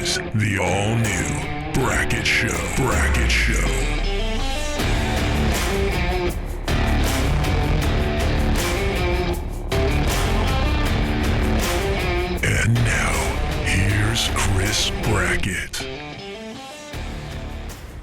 is the all-new Brackett Show. Brackett Show. And now, here's Chris Brackett.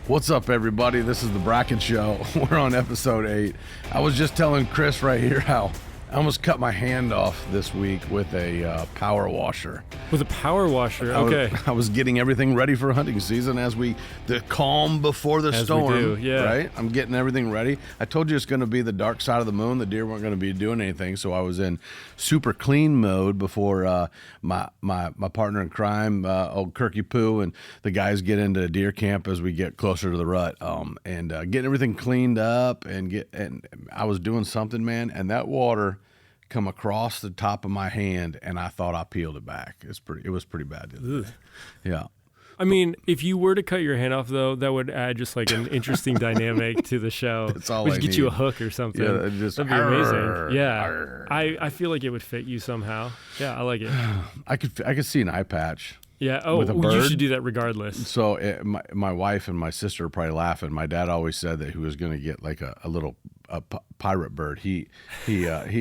What's up, everybody? This is the Brackett Show. We're on episode 8. I was just telling Chris right here how I almost cut my hand off this week with a power washer. With a power washer? Okay. I was getting everything ready for hunting season the calm before the storm. We do, yeah. Right? I'm getting everything ready. I told you it's going to be the dark side of the moon. The deer weren't going to be doing anything, so I was in super clean mode before my partner in crime, old Kirky Poo, and the guys get into deer camp as we get closer to the rut, and getting everything cleaned up and I was doing something, man, and that water come across the top of my hand, and I thought I peeled it back. It was pretty bad the other day. Yeah. I mean, if you were to cut your hand off, though, that would add just like an interesting dynamic to the show. That's all we I should get need. you a hook or something. Yeah, that'd be amazing. Yeah, I feel like it would fit you somehow. Yeah, I like it. I could see an eye patch. Yeah. Oh, with a bird. You should do that regardless. So my wife and my sister are probably laughing. My dad always said that he was going to get like a little pirate bird. He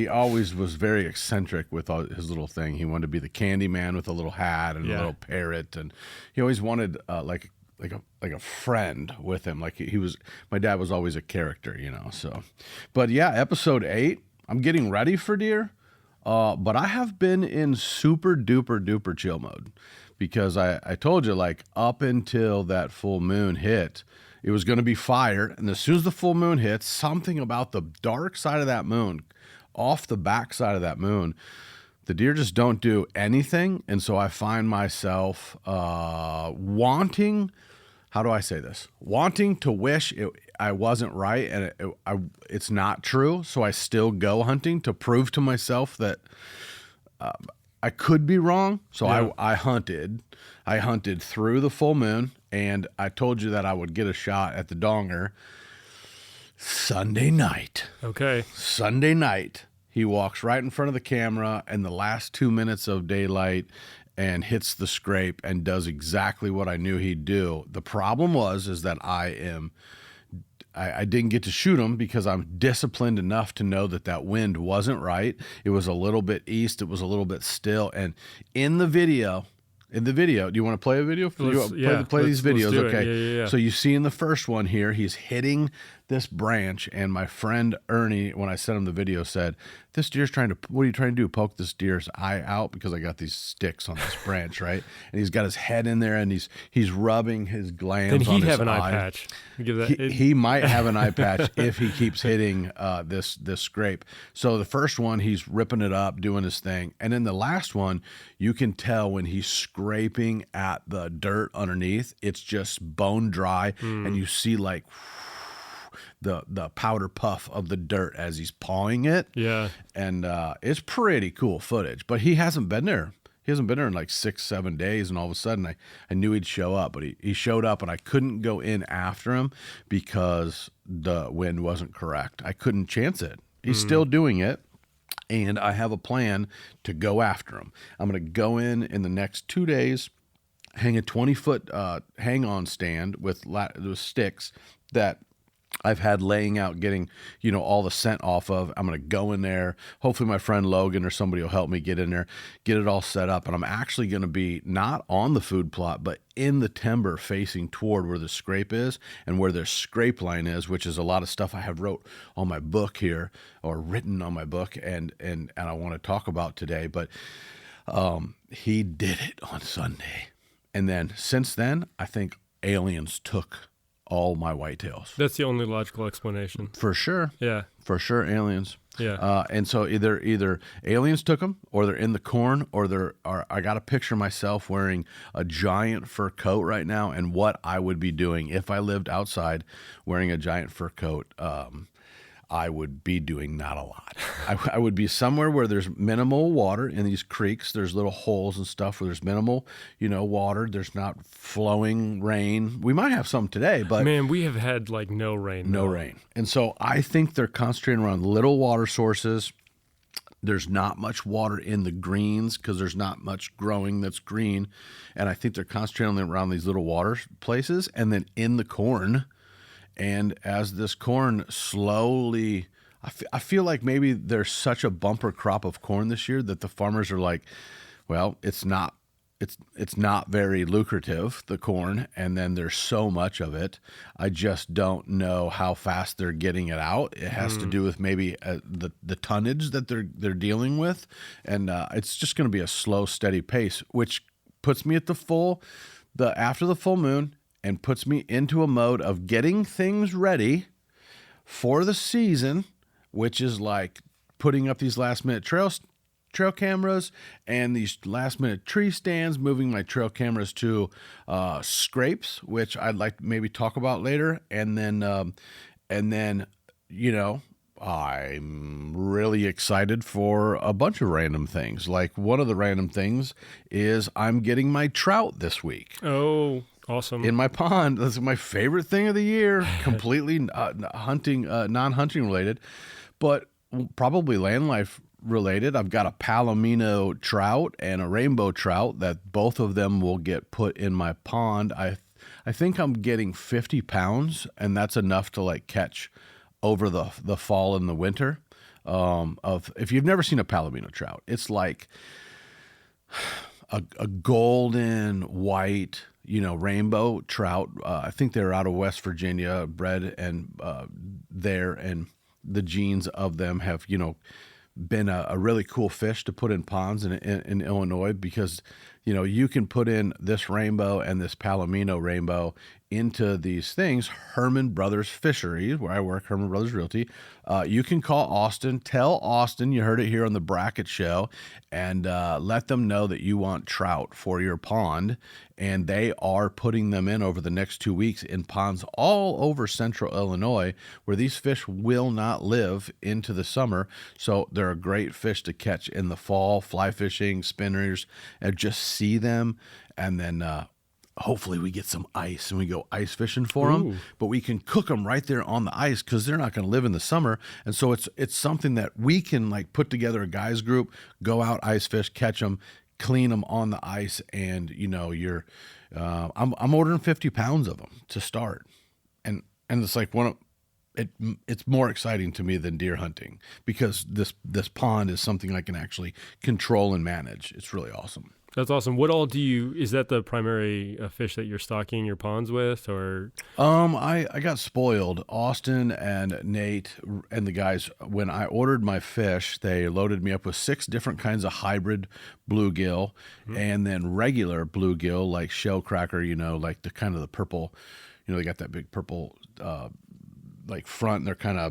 always was very eccentric with his little thing. He wanted to be the candy man with a little hat and a little parrot, and he always wanted like a friend with him. Like he was. My dad was always a character, you know. So, but yeah, episode 8. I'm getting ready for deer, but I have been in super duper chill mode. Because I told you, like, up until that full moon hit, it was going to be fire. And as soon as the full moon hits, something about the dark side of that moon, off the back side of that moon, the deer just don't do anything. And so I find myself wanting, how do I say this? Wanting to wish I wasn't right and it's not true. So I still go hunting to prove to myself that I could be wrong, so yeah. I hunted through the full moon, and I told you that I would get a shot at the donger Sunday night. Okay. Sunday night, he walks right in front of the camera in the last 2 minutes of daylight and hits the scrape and does exactly what I knew he'd do. The problem is that I didn't get to shoot him because I'm disciplined enough to know that wind wasn't right. It was a little bit east. It was a little bit still. And in the video, do you want to play a video? Play these videos. Okay. Yeah. So you see in the first one here, he's hitting this branch, and my friend Ernie, when I sent him the video, said, "This deer's what are you trying to do? Poke this deer's eye out because I got these sticks on this branch, right?" And he's got his head in there, and he's rubbing his glands on his eye. Then he'd have an eye patch. He might have an eye patch if he keeps hitting this scrape. So the first one, he's ripping it up, doing his thing. And then the last one, you can tell when he's scraping at the dirt underneath, it's just bone dry, and you see like the powder puff of the dirt as he's pawing it. Yeah. And it's pretty cool footage. But he hasn't been there. He hasn't been there in like 6-7 days, and all of a sudden I knew he'd show up, but he showed up, and I couldn't go in after him because the wind wasn't correct. I couldn't chance it. He's still doing it, and I have a plan to go after him. I'm going to go in the next 2 days, hang a 20-foot hang-on stand with sticks that I've had laying out, getting, all the scent off of. I'm going to go in there. Hopefully my friend Logan or somebody will help me get in there, get it all set up. And I'm actually going to be not on the food plot, but in the timber facing toward where the scrape is and where their scrape line is, which is a lot of stuff I have wrote on my book here, or written on my book, and I want to talk about today. But he did it on Sunday. And then since then, I think aliens took all my whitetails. That's the only logical explanation. For sure. Yeah. For sure, aliens. Yeah. And so either aliens took them, or they're in the corn, or I got to picture myself wearing a giant fur coat right now, and what I would be doing if I lived outside wearing a giant fur coat. I would be doing not a lot. I would be somewhere where there's minimal water in these creeks. There's little holes and stuff where there's minimal, water. There's not flowing rain. We might have some today, but man, we have had like no rain. No rain. And so I think they're concentrating around little water sources, There's not much water in the greens because there's not much growing that's green. And I think they're concentrating around these little water places and then in the corn. And as this corn slowly, I feel like maybe there's such a bumper crop of corn this year that the farmers are like, well, it's not very lucrative, the corn, and then there's so much of it. I just don't know how fast they're getting it out. It has to do with maybe the tonnage that they're dealing with, and it's just going to be a slow, steady pace, which puts me at after the full moon, and puts me into a mode of getting things ready for the season, which is like putting up these last minute trail cameras and these last minute tree stands, moving my trail cameras to scrapes, which I'd like to maybe talk about later. And then, I'm really excited for a bunch of random things. Like one of the random things is I'm getting my trout this week. Oh, awesome. In my pond. That's my favorite thing of the year, completely non-hunting related, but probably land life related. I've got a palomino trout and a rainbow trout that both of them will get put in my pond. I think I'm getting 50 pounds, and that's enough to like catch over the fall and the winter. If you've never seen a palomino trout, it's like a golden white, rainbow trout. I think they're out of West Virginia, bred and there, and the genes of them have, been a really cool fish to put in ponds in Illinois, because you can put in this rainbow and this palomino rainbow into these things. Herman Brothers Fisheries, where I work, Herman Brothers Realty. You can call Austin, tell Austin you heard it here on the Brackett Show, and let them know that you want trout for your pond. And they are putting them in over the next 2 weeks in ponds all over central Illinois, where these fish will not live into the summer. So they're a great fish to catch in the fall, fly fishing, spinners, and just see them. And then hopefully we get some ice and we go ice fishing for them. But we can cook them right there on the ice because they're not going to live in the summer. And so it's something that we can like put together a guys group, go out, ice fish, catch them, clean them on the ice, and I'm ordering 50 pounds of them to start, and it's like it's more exciting to me than deer hunting, because this pond is something I can actually control and manage. It's really awesome. That's awesome. What all is that the primary fish that you're stocking your ponds with, or? I got spoiled. Austin and Nate and the guys, when I ordered my fish, they loaded me up with 6 different kinds of hybrid bluegill, and then regular bluegill, like shell cracker, like the kind of the purple, they got that big purple, like front. They're they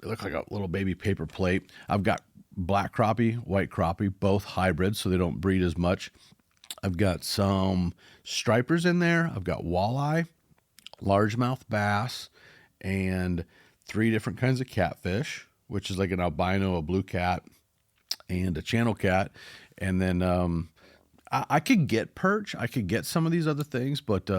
look like a little baby paper plate. I've got black crappie, white crappie, both hybrids, so they don't breed as much. I've got some stripers in there. I've got walleye, largemouth bass, and 3 different kinds of catfish, which is like an albino, a blue cat, and a channel cat. And then I could get perch. I could get some of these other things, but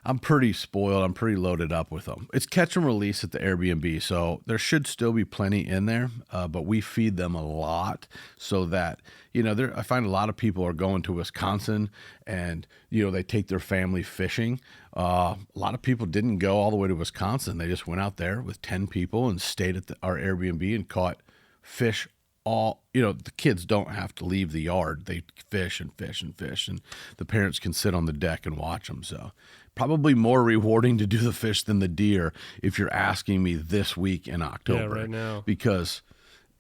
I'm pretty spoiled. I'm pretty loaded up with them. It's catch and release at the Airbnb, so there should still be plenty in there, but we feed them a lot so that, I find a lot of people are going to Wisconsin and, they take their family fishing. A lot of people didn't go all the way to Wisconsin. They just went out there with 10 people and stayed at our Airbnb and caught fish the kids don't have to leave the yard. They fish and fish and fish, and the parents can sit on the deck and watch them. So probably more rewarding to do the fish than the deer, if you're asking me this week in October. Yeah, right now. Because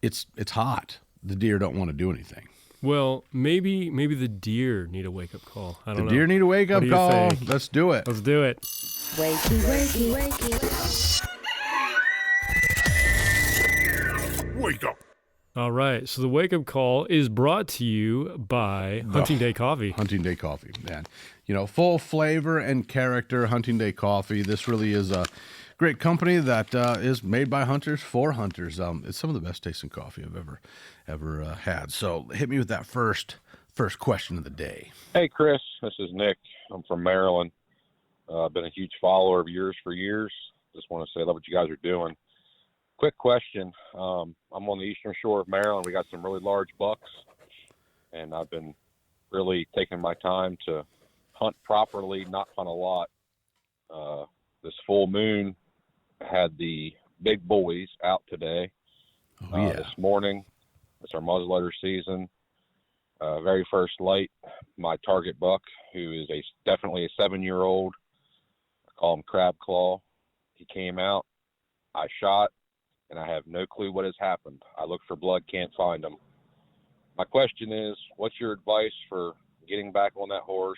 it's hot. The deer don't want to do anything. Well, maybe the deer need a wake-up call. I don't know. The deer need a wake-up call. Let's do it. Let's do it. Wakey, wakey, wakey. Wake up. All right. So the wake-up call is brought to you by Hunting Day Coffee. Hunting Day Coffee, man. Full flavor and character Hunting Day Coffee. This really is a great company that is made by hunters for hunters. It's some of the best tasting coffee I've ever had. So hit me with that first question of the day. Hey, Chris. This is Nick. I'm from Maryland. I've been a huge follower of yours for years. Just want to say I love what you guys are doing. Quick question. I'm on the eastern shore of Maryland. We got some really large bucks, and I've been really taking my time to hunt properly, not hunt a lot. This full moon had the big boys out today. This morning, it's our muzzleloader season. Very first light, my target buck, who is definitely a 7-year-old, I call him Crab Claw. He came out, I shot, and I have no clue what has happened. I look for blood, can't find him. My question is, what's your advice for getting back on that horse,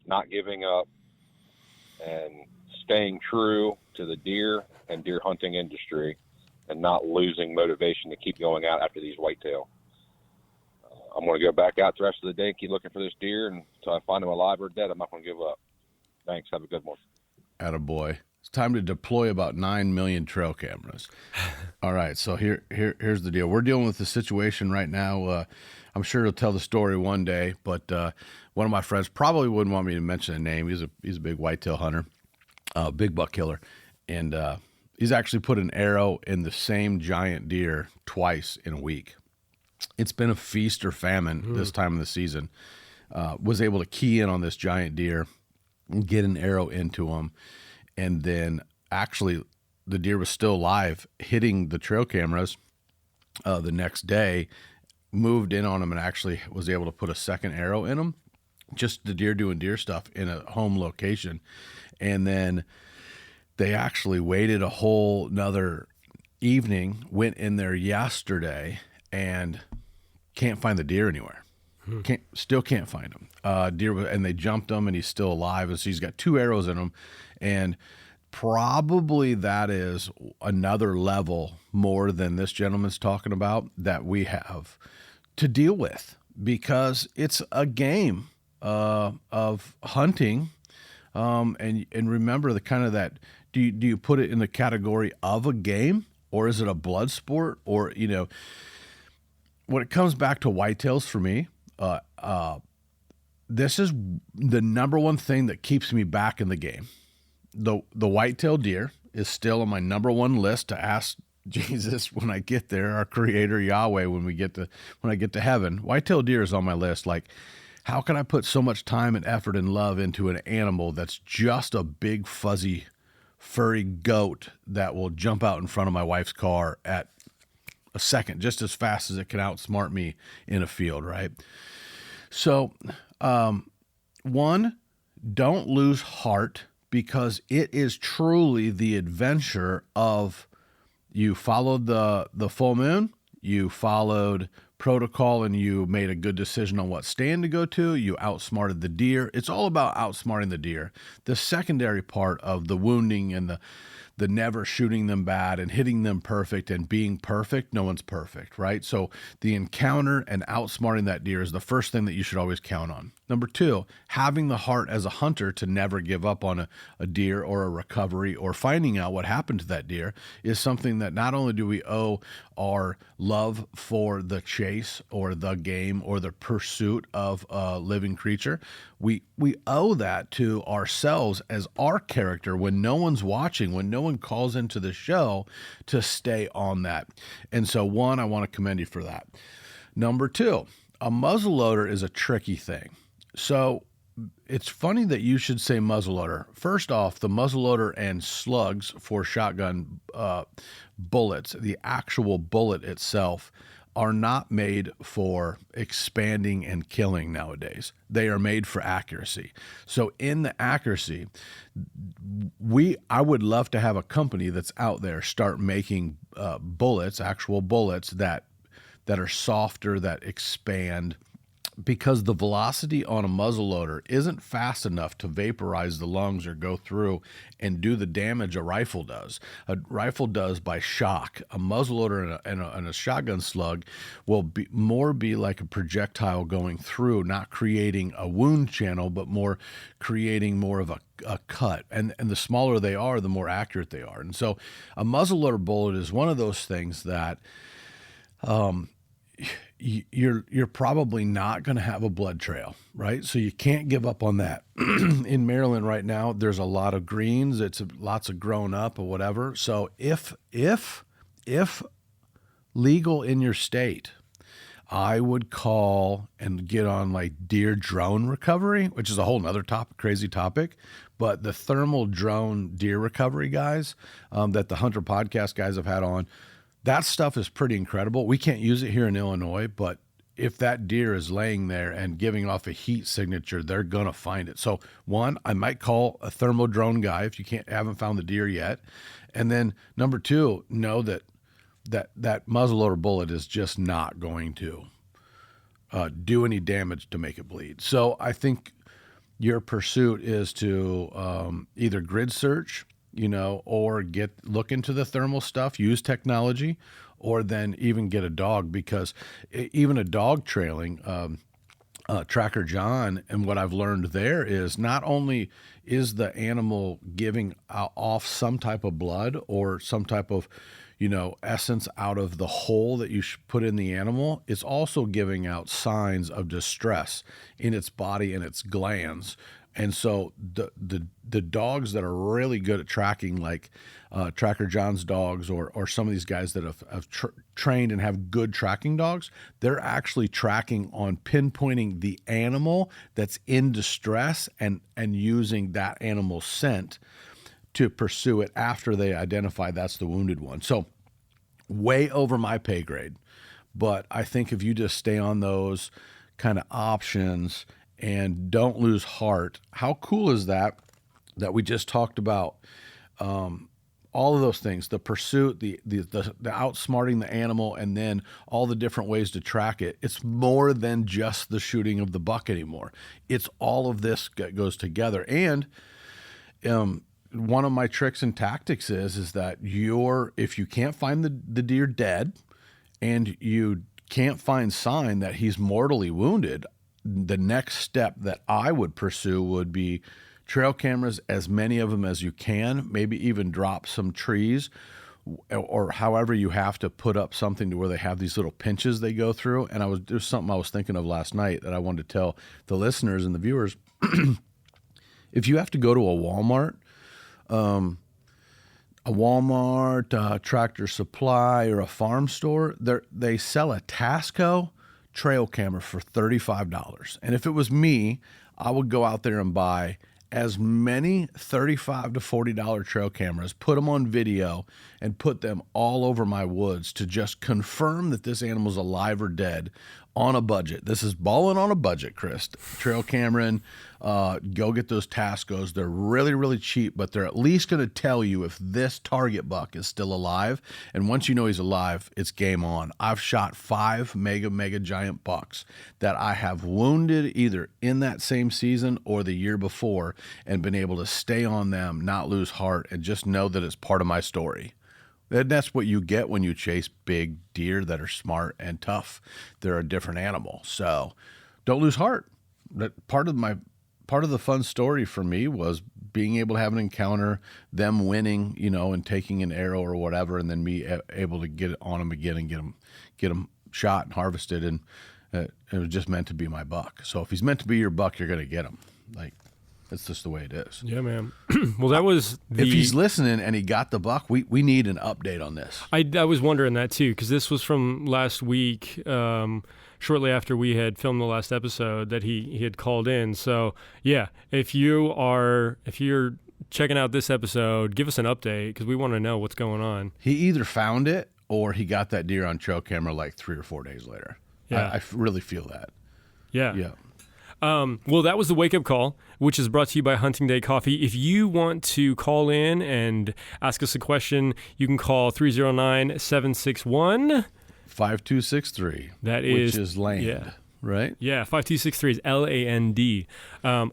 not giving up, and staying true to the deer and deer hunting industry and not losing motivation to keep going out after these whitetail? I'm going to go back out the rest of the day and keep looking for this deer, and until I find him alive or dead, I'm not going to give up. Thanks. Have a good one. Attaboy. It's time to deploy about 9 million trail cameras. All right, so here's the deal. We're dealing with the situation right now. I'm sure he'll tell the story one day, but one of my friends probably wouldn't want me to mention a name. He's a big whitetail hunter, big buck killer, and he's actually put an arrow in the same giant deer twice in a week. It's been a feast or famine this time of the season. Was able to key in on this giant deer and get an arrow into him. And then actually the deer was still alive, hitting the trail cameras the next day, moved in on him and actually was able to put a second arrow in him. Just the deer doing deer stuff in a home location. And then they actually waited a whole nother evening, went in there yesterday, and can't find the deer anywhere. Still can't find him. And they jumped him, and he's still alive. And so he's got 2 arrows in him, and probably that is another level more than this gentleman's talking about that we have to deal with, because it's a game of hunting. And remember the kind of that. Do you put it in the category of a game, or is it a blood sport? Or, when it comes back to whitetails for me, this is the number one thing that keeps me back in the game. The whitetail deer is still on my number one list to ask Jesus when I get there, our Creator Yahweh, when I get to heaven. Whitetail deer is on my list. Like, how can I put so much time and effort and love into an animal that's just a big fuzzy furry goat that will jump out in front of my wife's car at a second, just as fast as it can outsmart me in a field, right? So, one, don't lose heart, because it is truly the adventure of you followed the full moon, you followed protocol, and you made a good decision on what stand to go to. You outsmarted the deer. It's all about outsmarting the deer. The secondary part of the wounding and the never shooting them bad and hitting them perfect and being perfect, no one's perfect, right? So the encounter and outsmarting that deer is the first thing that you should always count on. Number 2, having the heart as a hunter to never give up on a deer or a recovery or finding out what happened to that deer is something that not only do we owe our love for the chase or the game or the pursuit of a living creature, we owe that to ourselves as our character when no one's watching, when no one calls into the show, to stay on that. And so, one, I want to commend you for that. Number 2, a muzzleloader is a tricky thing. So it's funny that you should say muzzleloader. First off, the muzzleloader and slugs for shotgun bullets, the actual bullet itself, are not made for expanding and killing nowadays. They are made for accuracy. So in the accuracy, I would love to have a company that's out there start making bullets, actual bullets that are softer, that expand, because the velocity on a muzzleloader isn't fast enough to vaporize the lungs or go through and do the damage a rifle does. A rifle does by shock. A muzzleloader and a shotgun slug will be like a projectile going through, not creating a wound channel, but more creating more of a cut. And the smaller they are, the more accurate they are. And so a muzzleloader bullet is one of those things that you're probably not going to have a blood trail, right? So you can't give up on that. In Maryland right now, there's a lot of greens. It's lots of grown up or whatever. So if if legal in your state, I would call and get on like deer drone recovery, which is a whole nother crazy topic. But the thermal drone deer recovery guys that the Hunter Podcast guys have had on, that stuff is pretty incredible. We can't use it here in Illinois, but if that deer is laying there and giving off a heat signature, they're going to find it. So one, I might call a thermal drone guy if you haven't found the deer yet. And then number two, know that muzzleloader bullet is just not going to do any damage to make it bleed. So I think your pursuit is to either grid search, or look into the thermal stuff, use technology, or then even get a dog, because even a dog trailing, Tracker John, and what I've learned there is not only is the animal giving off some type of blood or some type of, essence out of the hole that you should put in the animal, it's also giving out signs of distress in its body and its glands. And so the dogs that are really good at tracking, like Tracker John's dogs or some of these guys that have trained and have good tracking dogs, they're actually tracking on pinpointing the animal that's in distress and using that animal's scent to pursue it after they identify that's the wounded one. So way over my pay grade. But I think if you just stay on those kind of options and don't lose heart, how cool is that we just talked about all of those things, the pursuit, the outsmarting the animal, and then all the different ways to track it. It's more than just the shooting of the buck anymore. It's all of this that goes together. And one of my tricks and tactics is that if you can't find the deer dead and you can't find sign that he's mortally wounded, the next step that I would pursue would be trail cameras, as many of them as you can, maybe even drop some trees, or however you have to put up something to where they have these little pinches they go through. And there's something I was thinking of last night that I wanted to tell the listeners and the viewers. If you have to go to a Walmart, Tractor Supply, or a farm store, they sell a Tasco trail camera for $35. And if it was me, I would go out there and buy as many $35 to $40 trail cameras, put them on video, and put them all over my woods to just confirm that this animal's alive or dead on a budget. This is balling on a budget, Chris. Trail camera, go get those Tascos. They're really, really cheap, but they're at least going to tell you if this target buck is still alive. And once you know he's alive, it's game on. I've shot 5 mega giant bucks that I have wounded either in that same season or the year before, and been able to stay on them, not lose heart, and just know that it's part of my story. And that's what you get when you chase big deer that are smart and tough. They're a different animal. So don't lose heart. Part of the fun story for me was being able to have an encounter, them winning, and taking an arrow or whatever, and then me able to get on them again and get them shot and harvested. And it was just meant to be my buck. So if he's meant to be your buck, you're going to get him. That's just the way it is. Yeah, man. Well, that was if he's listening and he got the buck, we need an update on this. I was wondering that too, because this was from last week, shortly after we had filmed the last episode that he had called in. So yeah, if you're checking out this episode, give us an update, because we want to know what's going on. He either found it or he got that deer on trail camera like 3 or 4 days later. Yeah, I really feel that. Yeah. Yeah. Well, that was the wake-up call, which is brought to you by Hunting Day Coffee. If you want to call in and ask us a question, you can call 309-761... 5263. Which is land. Yeah. Right? Yeah, 5263 is LAND.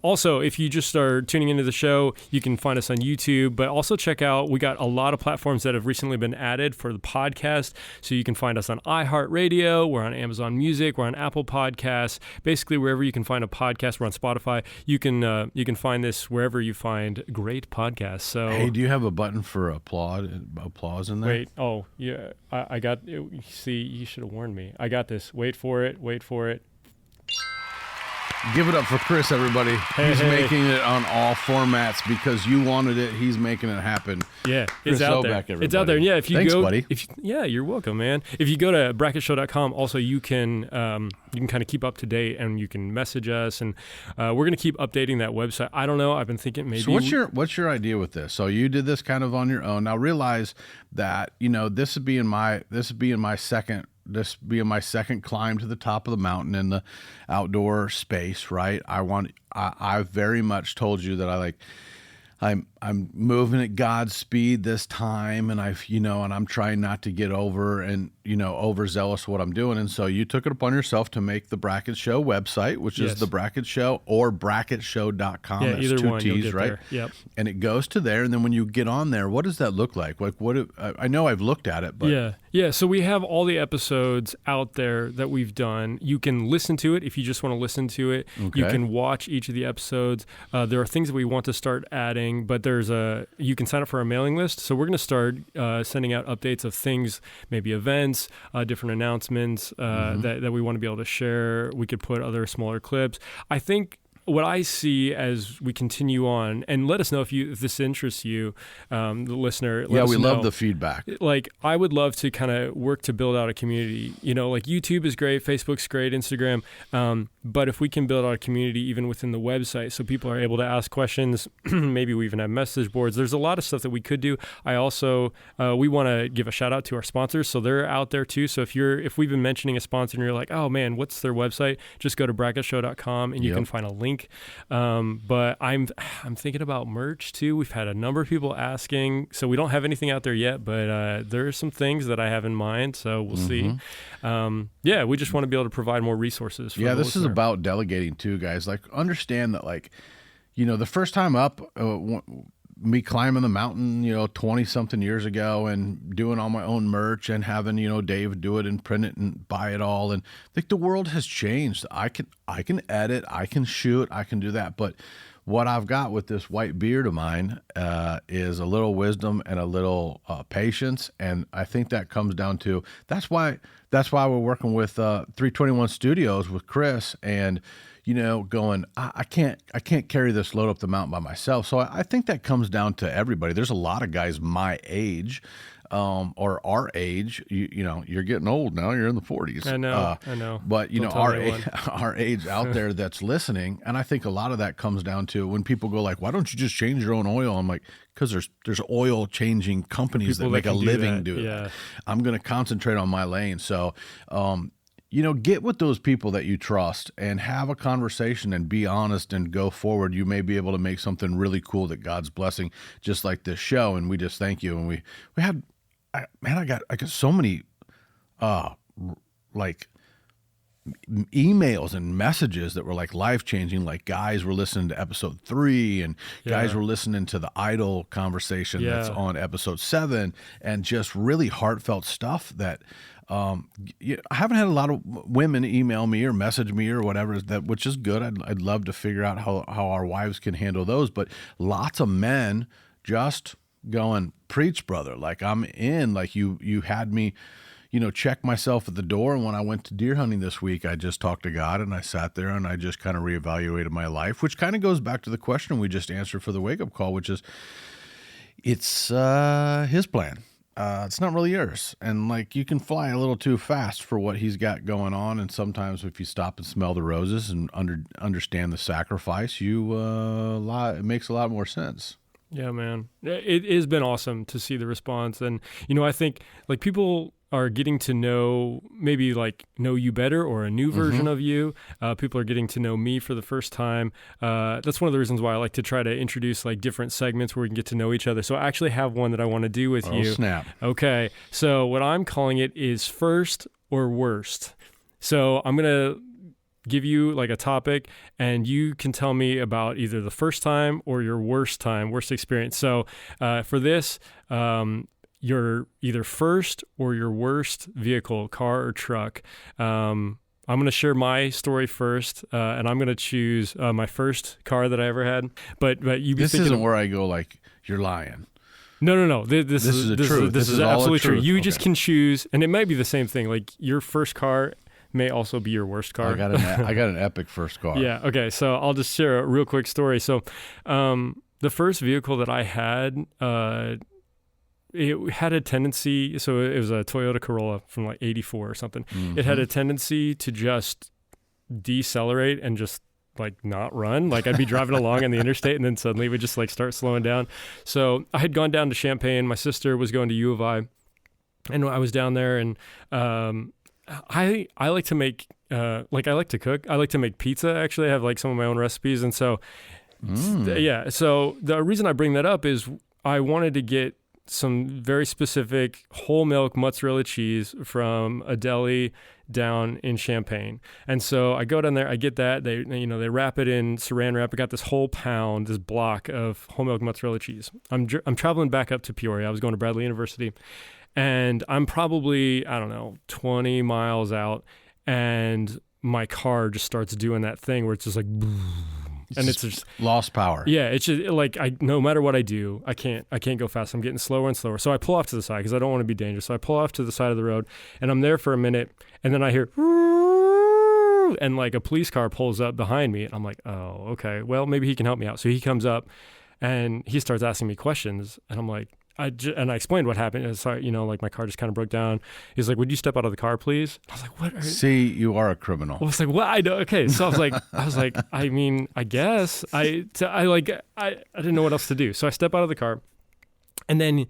Also, if you just start tuning into the show, you can find us on YouTube, but also check out, we got a lot of platforms that have recently been added for the podcast. So you can find us on iHeartRadio, we're on Amazon Music, we're on Apple Podcasts, basically wherever you can find a podcast. We're on Spotify. You can find this wherever you find great podcasts. So hey, do you have a button for applause in there? Wait, oh, yeah, I got, see, you should have warned me. I got this. Wait for it. Give it up for Chris, everybody. He's making it on all formats because you wanted it. He's making it happen. Yeah, Chris it's out there. Everybody. It's out there. Yeah, if you Thanks, go, buddy. Yeah, you're welcome, man. If you go to bracketshow.com, also you can kind of keep up to date and you can message us, and we're gonna keep updating that website. I don't know. I've been thinking maybe. So what's your idea with this? So you did this kind of on your own. Now realize that this would be in my second climb to the top of the mountain in the outdoor space, right? I've very much told you that I'm moving at God's speed this time, and I'm trying not to get overzealous what I'm doing. And so you took it upon yourself to make the Brackett Show website, which is the Brackett Show or bracketshow.com. Yeah, That's either 2 one, you'll T's, get right? there. Yep. And it goes to there. And then when you get on there, what does that look like? Like I know I've looked at it, but yeah. So we have all the episodes out there that we've done. You can listen to it if you just want to listen to it. Okay. You can watch each of the episodes. There are things that we want to start adding, but you can sign up for our mailing list. So we're going to start sending out updates of things, maybe events, different announcements that we want to be able to share. We could put other smaller clips. I think what I see as we continue on, and let us know if this interests you, the listener. Yeah, we love the feedback. Like, I would love to kind of work to build out a community. Like YouTube is great, Facebook's great, Instagram. But if we can build out a community even within the website so people are able to ask questions, maybe we even have message boards. There's a lot of stuff that we could do. I also, we want to give a shout out to our sponsors. So they're out there too. So if we've been mentioning a sponsor and you're like, oh man, what's their website? Just go to bracketshow.com and you can find a link. But I'm thinking about merch too. We've had a number of people asking, so we don't have anything out there yet, but there are some things that I have in mind, so we'll see. We just want to be able to provide more resources for the this listener. is about delegating too, guys. Like, understand that, the first time up, me climbing the mountain, 20 something years ago and doing all my own merch and having, Dave do it and print it and buy it all. And I think the world has changed. I can edit, I can shoot, I can do that. But what I've got with this white beard of mine is a little wisdom and a little patience. And I think that comes down to, that's why we're working with 321 Studios with Chris and, going, I can't carry this load up the mountain by myself. So I think that comes down to everybody. There's a lot of guys my age, or our age. You're getting old now. You're in the 40s. I know. But our age out there that's listening, and I think a lot of that comes down to when people go like, "Why don't you just change your own oil?" I'm like, because there's oil changing companies that make a living doing that. I'm going to concentrate on my lane. So. Get with those people that you trust and have a conversation and be honest and go forward. You may be able to make something really cool that God's blessing, just like this show. And we just thank you. And we had, I got so many, emails and messages that were like life-changing. Like, guys were listening to episode 3 and guys were listening to the idol conversation that's on episode 7, and just really heartfelt stuff that, I haven't had a lot of women email me or message me or whatever, which is good. I'd love to figure out how our wives can handle those, but lots of men just going, preach, brother. Like, I'm in, like you had me, check myself at the door. And when I went to deer hunting this week, I just talked to God and I sat there and I just kind of reevaluated my life, which kind of goes back to the question we just answered for the wake-up call, which is, it's his plan. It's not really yours. And you can fly a little too fast for what he's got going on. And sometimes if you stop and smell the roses and understand the sacrifice, it makes a lot more sense. Yeah, man. It has been awesome to see the response. And, I think people are getting to know you better, or a new version of you. People are getting to know me for the first time. That's one of the reasons why I like to try to introduce different segments where we can get to know each other. So I actually have one that I want to do with you. Oh, snap. Okay. So what I'm calling it is first or worst. So I'm going to give you a topic and you can tell me about either the first time or your worst experience. So for this, your either first or your worst vehicle, car or truck. I'm going to share my story first, and I'm going to choose my first car that I ever had. But you be this thinking isn't where I go you're lying. No. This is the truth. This is absolutely true. You Okay. just can choose, and it might be the same thing. Your first car may also be your worst car. I got an epic first car. Yeah. Okay. So I'll just share a real quick story. So, the first vehicle that I had, it had a tendency. So it was a Toyota Corolla from like '84 or something. Mm-hmm. It had a tendency to just decelerate and just like not run. Like I'd be driving along on the interstate and then suddenly it would just like start slowing down. So I had gone down to Champaign. My sister was going to U of I, and I was down there, and I like to make I like to cook. I like to make pizza. Actually, I have like some of my own recipes, and so yeah. So the reason I bring that up is I wanted to get some very specific whole milk mozzarella cheese from a deli down in Champaign. And so I go down there, I get that. They wrap it in saran wrap. I got this whole pound, this block of whole milk mozzarella cheese. I'm traveling back up to Peoria. I was going to Bradley University, and I'm probably, 20 miles out, and my car just starts doing that thing where it's just like, and it's just lost power. Yeah, it's just like no matter what I do, I can't go fast. I'm getting slower and slower. So I pull off to the side because I don't want to be dangerous. So I pull off to the side of the road, and I'm there for a minute, and then I hear and like a police car pulls up behind me, and I'm like, oh, okay, well maybe he can help me out. So he comes up, and he starts asking me questions, and I'm like, I explained what happened. And sorry, like my car just kind of broke down. He's like, "Would you step out of the car, please?" I was like, "What?" See, you are a criminal. I was like, "What?" I know. Okay, so I was like, I mean, I guess I didn't know what else to do. So I step out of the car, and then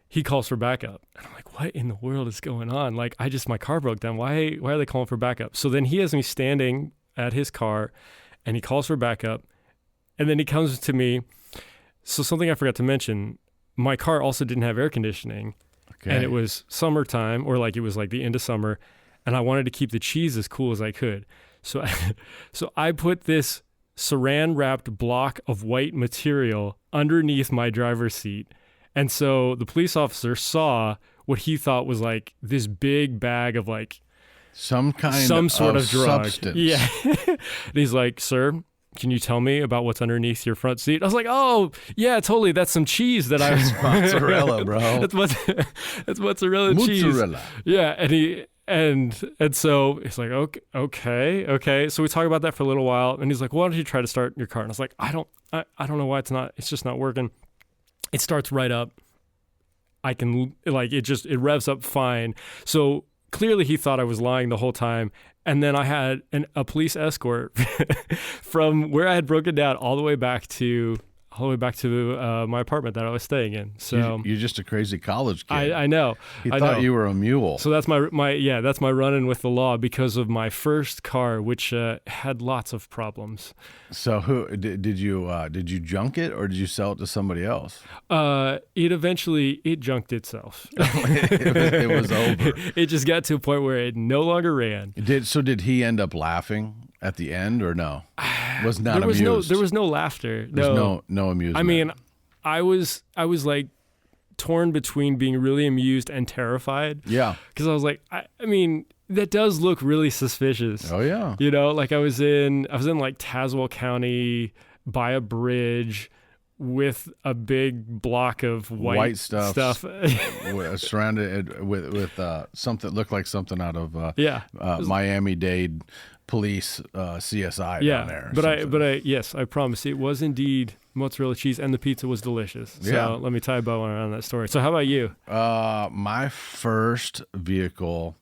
he calls for backup. And I'm like, "What in the world is going on?" Like, my car broke down. Why are they calling for backup? So then he has me standing at his car, and he calls for backup, and then he comes to me. So something I forgot to mention. My car also didn't have air conditioning, and it was summertime, or like it was like the end of summer, and I wanted to keep the cheese as cool as I could. So I put this saran wrapped block of white material underneath my driver's seat. And so the police officer saw what he thought was like this big bag of like some sort of drug. Substance. Yeah. And he's like, "Sir, can you tell me about what's underneath your front seat?" I was like, "Oh, yeah, totally. That's some cheese that I was mozzarella, bro. That's mozzarella cheese." Mozzarella. Yeah, and so he's like, okay. So we talk about that for a little while, and he's like, "Why don't you try to start your car?" And I was like, I don't know why it's just not working. It starts right up. I can it revs up fine. So clearly he thought I was lying the whole time. And then I had a police escort from where I had broken down all the way back to my apartment that I was staying in. So you're just a crazy college kid. I know. He thought you were a mule. So that's that's my run-in with the law because of my first car, which had lots of problems. So who did you junk it, or did you sell it to somebody else? It junked itself. it was over. It just got to a point where it no longer ran. Did he end up laughing at the end, or no? Was not amused. There was no laughter. No amusement. I mean, I was like torn between being really amused and terrified. Yeah. Because I was like, I mean, that does look really suspicious. Oh yeah. Like I was in like Tazewell County by a bridge with a big block of white stuff surrounded with something that looked like something out of Miami-Dade police CSI down there. But I promise it was indeed mozzarella cheese, and the pizza was delicious. So let me tie a bow around that story. So how about you? My first vehicle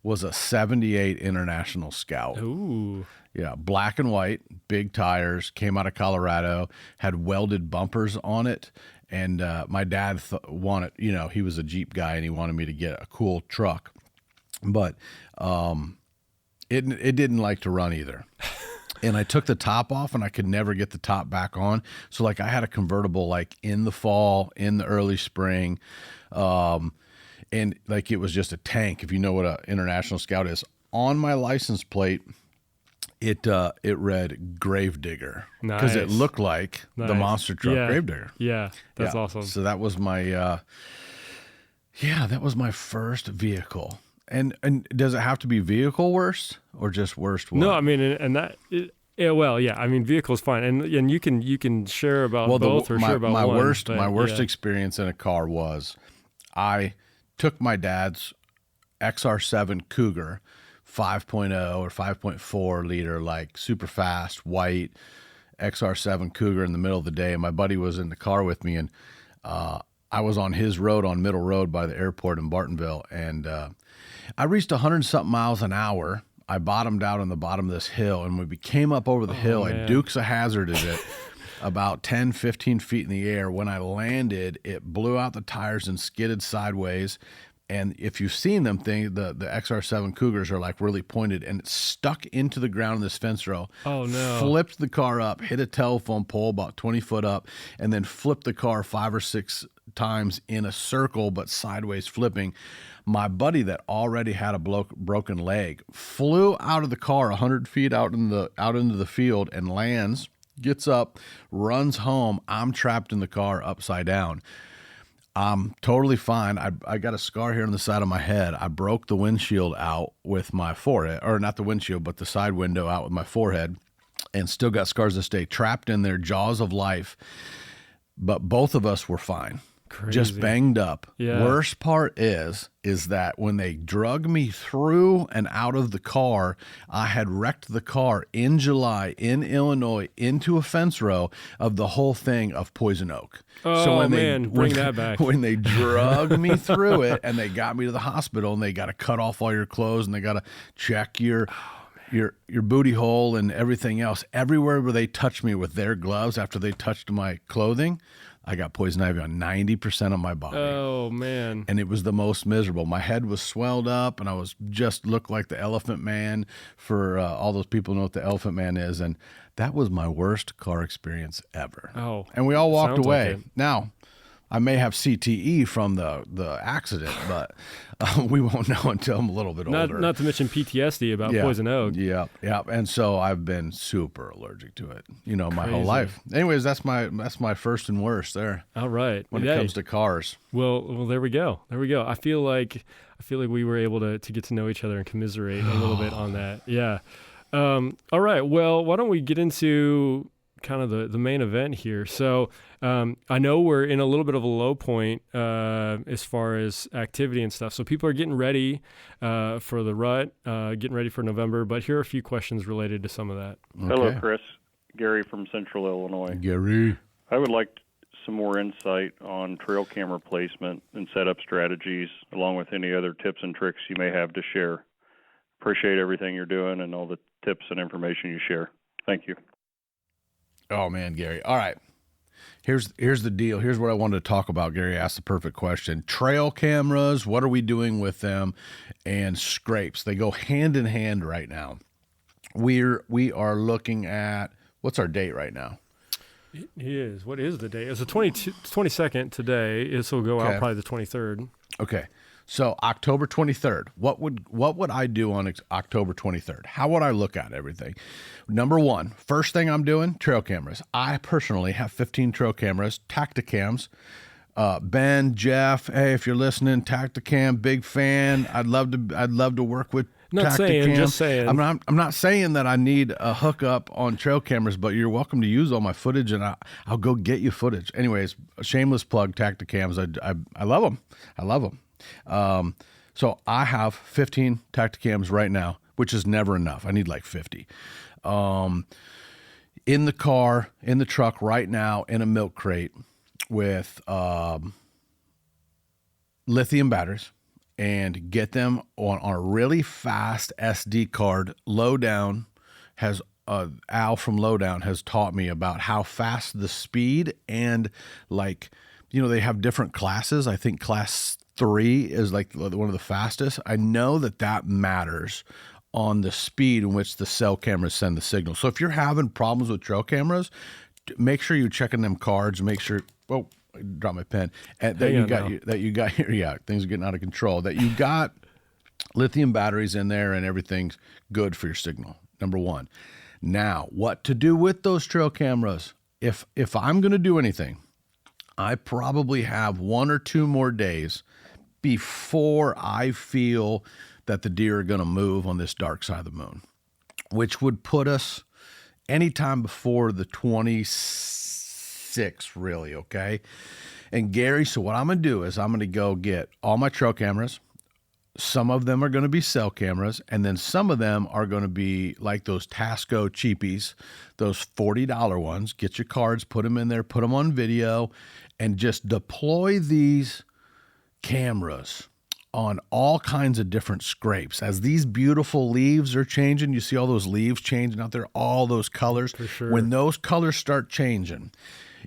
was a 78 International Scout. Ooh. Yeah, black and white, big tires, came out of Colorado, had welded bumpers on it. And my dad wanted, he was a Jeep guy and he wanted me to get a cool truck. But it didn't like to run either. And I took the top off and I could never get the top back on. So like I had a convertible like in the fall, in the early spring. And like it was just a tank, if you know what an International Scout is. On my license plate, it read Gravedigger because it looked like the monster truck Gravedigger. Yeah, that's awesome. So that was my that was my first vehicle. And does it have to be vehicle worst or just worst one? No, I mean, and that. I mean, vehicle's fine, and you can share about both or share about my one. My worst experience in a car was I took my dad's XR7 Cougar 5.0 or 5.4 liter, like super fast, white XR7 Cougar in the middle of the day. And my buddy was in the car with me, and I was on his road on Middle Road by the airport in Bartonville. And I reached 100-something miles an hour. I bottomed out on the bottom of this hill, and when we came up over the hill, man. I Dukes-a-Hazarded it about 10, 15 feet in the air. When I landed, it blew out the tires and skidded sideways. And if you've seen them, the XR7 Cougars are like really pointed, and it stuck into the ground in this fence row. Oh, no. Flipped the car up, hit a telephone pole about 20 foot up, and then flipped the car 5 or 6 times in a circle, but sideways flipping. My buddy that already had a broken leg flew out of the car 100 feet out into the field and lands, gets up, runs home. I'm trapped in the car upside down. I'm totally fine. I got a scar here on the side of my head. I broke the windshield out with my forehead, or not the windshield, but the side window out with my forehead, and still got scars to stay trapped in their jaws of life. But both of us were fine. Crazy. Just banged up. Yeah. Worst part is that when they drug me through and out of the car, I had wrecked the car in July in Illinois into a fence row of the whole thing of poison oak. Oh, bring that back. When they drug me through it and they got me to the hospital, and they got to cut off all your clothes, and they got to check your booty hole and everything else. Everywhere where they touched me with their gloves after they touched my clothing, I got poison ivy on 90% of my body. Oh, man. And it was the most miserable. My head was swelled up, and I was just looked like the Elephant Man for all those people who know what the Elephant Man is. And that was my worst car experience ever. Oh, and we all walked sounds away. like it. Now, I may have CTE from the accident, but we won't know until I'm a little bit older. Not to mention PTSD about poison oak. Yeah. And so I've been super allergic to it, my whole Crazy. life. Anyways, that's my first and worst there All right. when it comes to cars. Well, there we go. I feel like we were able to get to know each other and commiserate a little bit on that. Yeah. All right. Well, why don't we get into kind of the main event here? So I know we're in a little bit of a low point as far as activity and stuff. So people are getting ready for the rut, getting ready for November. But here are a few questions related to some of that. Okay. Hello, Chris. Gary from Central Illinois. Gary. I would like some more insight on trail camera placement and setup strategies, along with any other tips and tricks you may have to share. Appreciate everything you're doing and all the tips and information you share. Thank you. Oh man, Gary. All right. Here's the deal. Here's what I wanted to talk about. Gary asked the perfect question. Trail cameras, what are we doing with them? And scrapes. They go hand in hand right now. We are looking at, what's our date right now? It is. What is the date? It's the 22nd today. This will go out probably the 23rd. Okay. So October 23rd, what would I do on October 23rd? How would I look at everything? Number one, first thing I'm doing, trail cameras. I personally have 15 trail cameras, Tacticams. Ben, Jeff, hey, if you're listening, Tacticam, big fan. I'd love to work with Tacticam. Just saying. I'm not saying that I need a hookup on trail cameras, but you're welcome to use all my footage, and I'll go get you footage. Anyways, a shameless plug, Tacticams. I love them. I love them. So I have 15 Tacticams right now, which is never enough. I need like 50. In the car, in the truck right now, in a milk crate with lithium batteries, and get them on a really fast SD card. Lowdown has Al from Lowdown has taught me about how fast the speed, and they have different classes. I think class 3 is like one of the fastest. I know that matters on the speed in which the cell cameras send the signal. So if you're having problems with trail cameras, make sure you're checking them cards. Make sure. Oh, I dropped my pen. And that you got here. Yeah, things are getting out of control. That you got lithium batteries in there and everything's good for your signal. Number one. Now, what to do with those trail cameras? If I'm going to do anything, I probably have 1 or 2 more days before I feel that the deer are going to move on this dark side of the moon, which would put us anytime before the 26th, really, okay? And Gary, so what I'm going to do is I'm going to go get all my trail cameras, some of them are going to be cell cameras, and then some of them are going to be like those Tasco cheapies, those $40 ones. Get your cards, put them in there, put them on video, and just deploy these cameras on all kinds of different scrapes. As these beautiful leaves are changing, you see all those leaves changing out there, all those colors. For sure. When those colors start changing,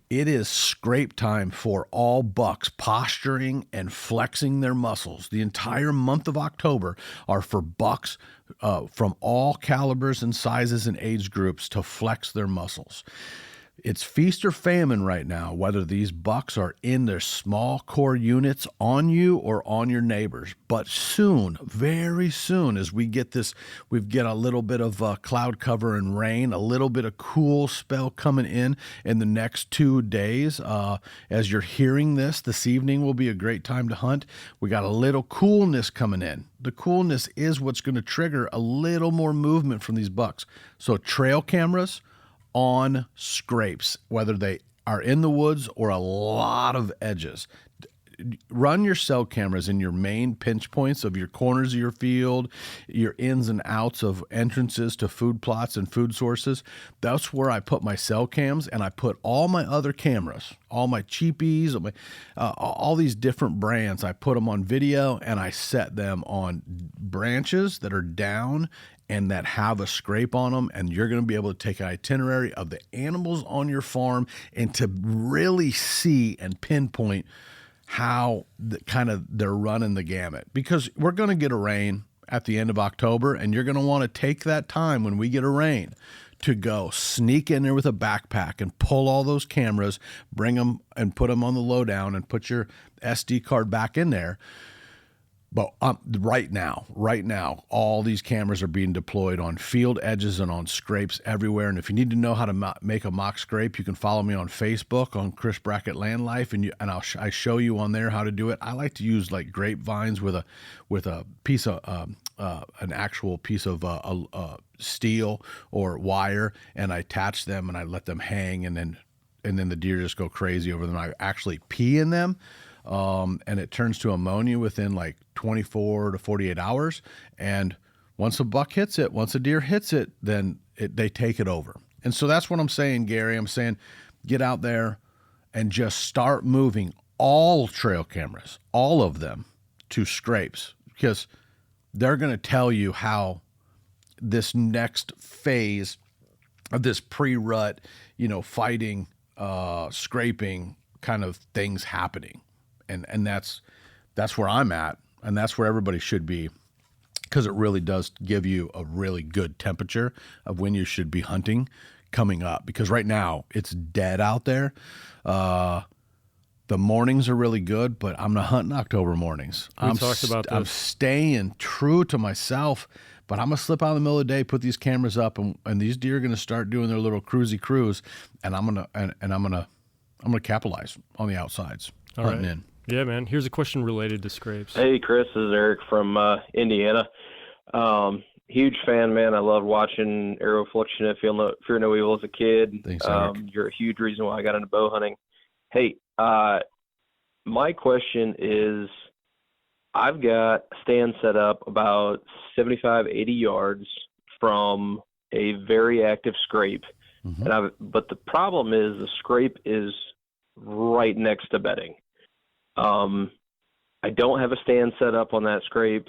it is scrape time for all bucks posturing and flexing their muscles. The entire month of October are for bucks from all calibers and sizes and age groups to flex their muscles. It's feast or famine right now, whether these bucks are in their small core units on you or on your neighbors. But soon, very soon, as we get a little bit of cloud cover and rain, a little bit of cool spell coming in the next 2 days. As you're hearing this evening will be a great time to hunt. We got a little coolness coming in. The coolness is what's going to trigger a little more movement from these bucks. So trail cameras on scrapes, whether they are in the woods or a lot of edges. Run your cell cameras in your main pinch points of your corners of your field, your ins and outs of entrances to food plots and food sources. That's where I put my cell cams, and I put all my other cameras, all my cheapies, all these different brands. I put them on video, and I set them on branches that are down and that have a scrape on them, and you're going to be able to take an itinerary of the animals on your farm and to really see and pinpoint how they're running the gamut. Because we're going to get a rain at the end of October, and you're going to want to take that time when we get a rain to go sneak in there with a backpack and pull all those cameras, bring them and put them on the lowdown and put your SD card back in there. But right now, all these cameras are being deployed on field edges and on scrapes everywhere. And if you need to know how to make a mock scrape, you can follow me on Facebook on Chris Brackett Land Life, and I show you on there how to do it. I like to use like grapevines with a piece of an actual piece of steel or wire, and I attach them and I let them hang, and then the deer just go crazy over them. I actually pee in them. And it turns to ammonia within like 24 to 48 hours. And once a deer hits it, then they take it over. And so that's what I'm saying, Gary. I'm saying get out there and just start moving all trail cameras, all of them, to scrapes, because they're going to tell you how this next phase of this pre-rut, fighting, scraping kind of things happening. And that's where I'm at, and that's where everybody should be, because it really does give you a really good temperature of when you should be hunting coming up. Because right now it's dead out there. The mornings are really good, but I'm not hunting October mornings. We talked about this. I'm staying true to myself, but I'm gonna slip out in the middle of the day, put these cameras up, and these deer are gonna start doing their little cruise, and I'm gonna capitalize on the outsides. All hunting right. in. Yeah, man. Here's a question related to scrapes. Hey, Chris, this is Eric from Indiana. Huge fan, man. I loved watching Arrow Affliction at Fear No Evil as a kid. Thanks, Eric. You're a huge reason why I got into bow hunting. Hey, my question is, I've got a stand set up about 75, 80 yards from a very active scrape. Mm-hmm. But the problem is the scrape is right next to bedding. I don't have a stand set up on that scrape.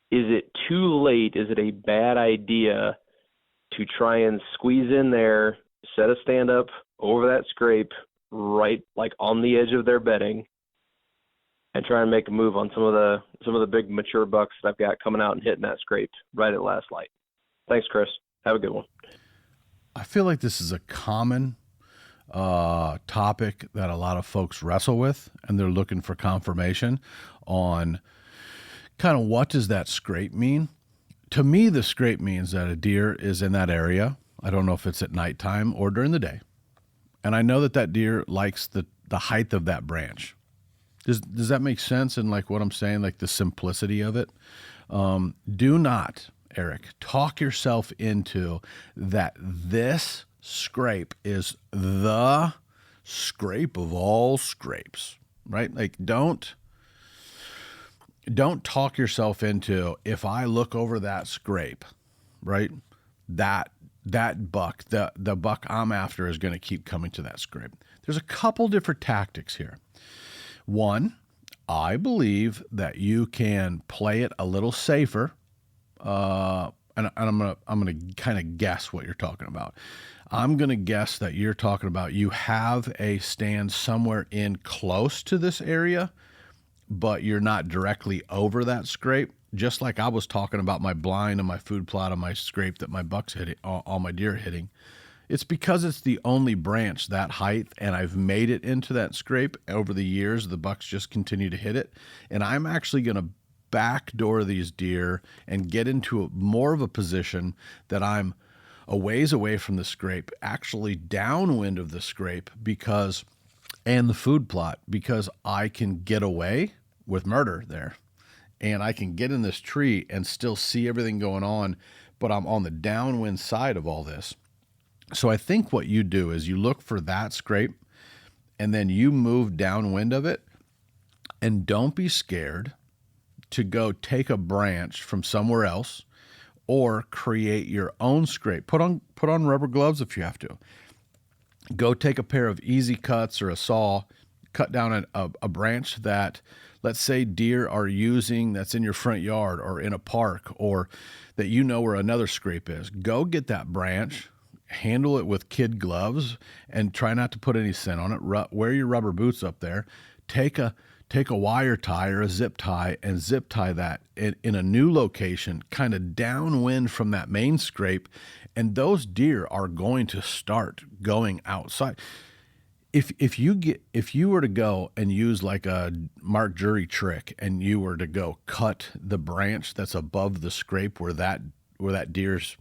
Is it too late? Is it a bad idea to try and squeeze in there, set a stand up over that scrape, right like on the edge of their bedding, and try and make a move on some of the big mature bucks that I've got coming out and hitting that scrape right at last light? Thanks, Chris. Have a good one. I feel like this is a common topic that a lot of folks wrestle with, and they're looking for confirmation on kind of what does that scrape mean. To me, the scrape means that a deer is in that area. I don't know if it's at nighttime or during the day, and I know that deer likes the height of that branch. Does that make sense? And like what I'm saying, like the simplicity of it. Do not, Eric, talk yourself into that this scrape is the scrape of all scrapes, right? Like don't don't talk yourself into, if I look over that scrape, right, that buck, the buck I'm after is going to keep coming to that scrape. There's a couple different tactics here. One, I believe that you can play it a little safer, and I'm gonna kind of guess what you're talking about. I'm gonna guess that you're talking about you have a stand somewhere in close to this area, but you're not directly over that scrape. Just like I was talking about my blind and my food plot on my scrape that my buck's hitting, all my deer are hitting. It's because it's the only branch that height, and I've made it into that scrape over the years. The bucks just continue to hit it, and I'm actually going to backdoor these deer and get into more of a position that I'm a ways away from the scrape, actually downwind of the scrape, and the food plot, because I can get away with murder there, and I can get in this tree and still see everything going on, but I'm on the downwind side of all this. So I think what you do is you look for that scrape, and then you move downwind of it, and don't be scared to go take a branch from somewhere else or create your own scrape. Put on rubber gloves if you have to. Go take a pair of easy cuts or a saw, cut down a branch that, let's say, deer are using that's in your front yard or in a park, or that you know where another scrape is. Go get that branch, handle it with kid gloves, and try not to put any scent on it. Wear your rubber boots up there. Take a wire tie or a zip tie and zip tie that in a new location, kind of downwind from that main scrape, and those deer are going to start going outside. If you were to go and use like a Mark Jury trick, and you were to go cut the branch that's above the scrape where that deer's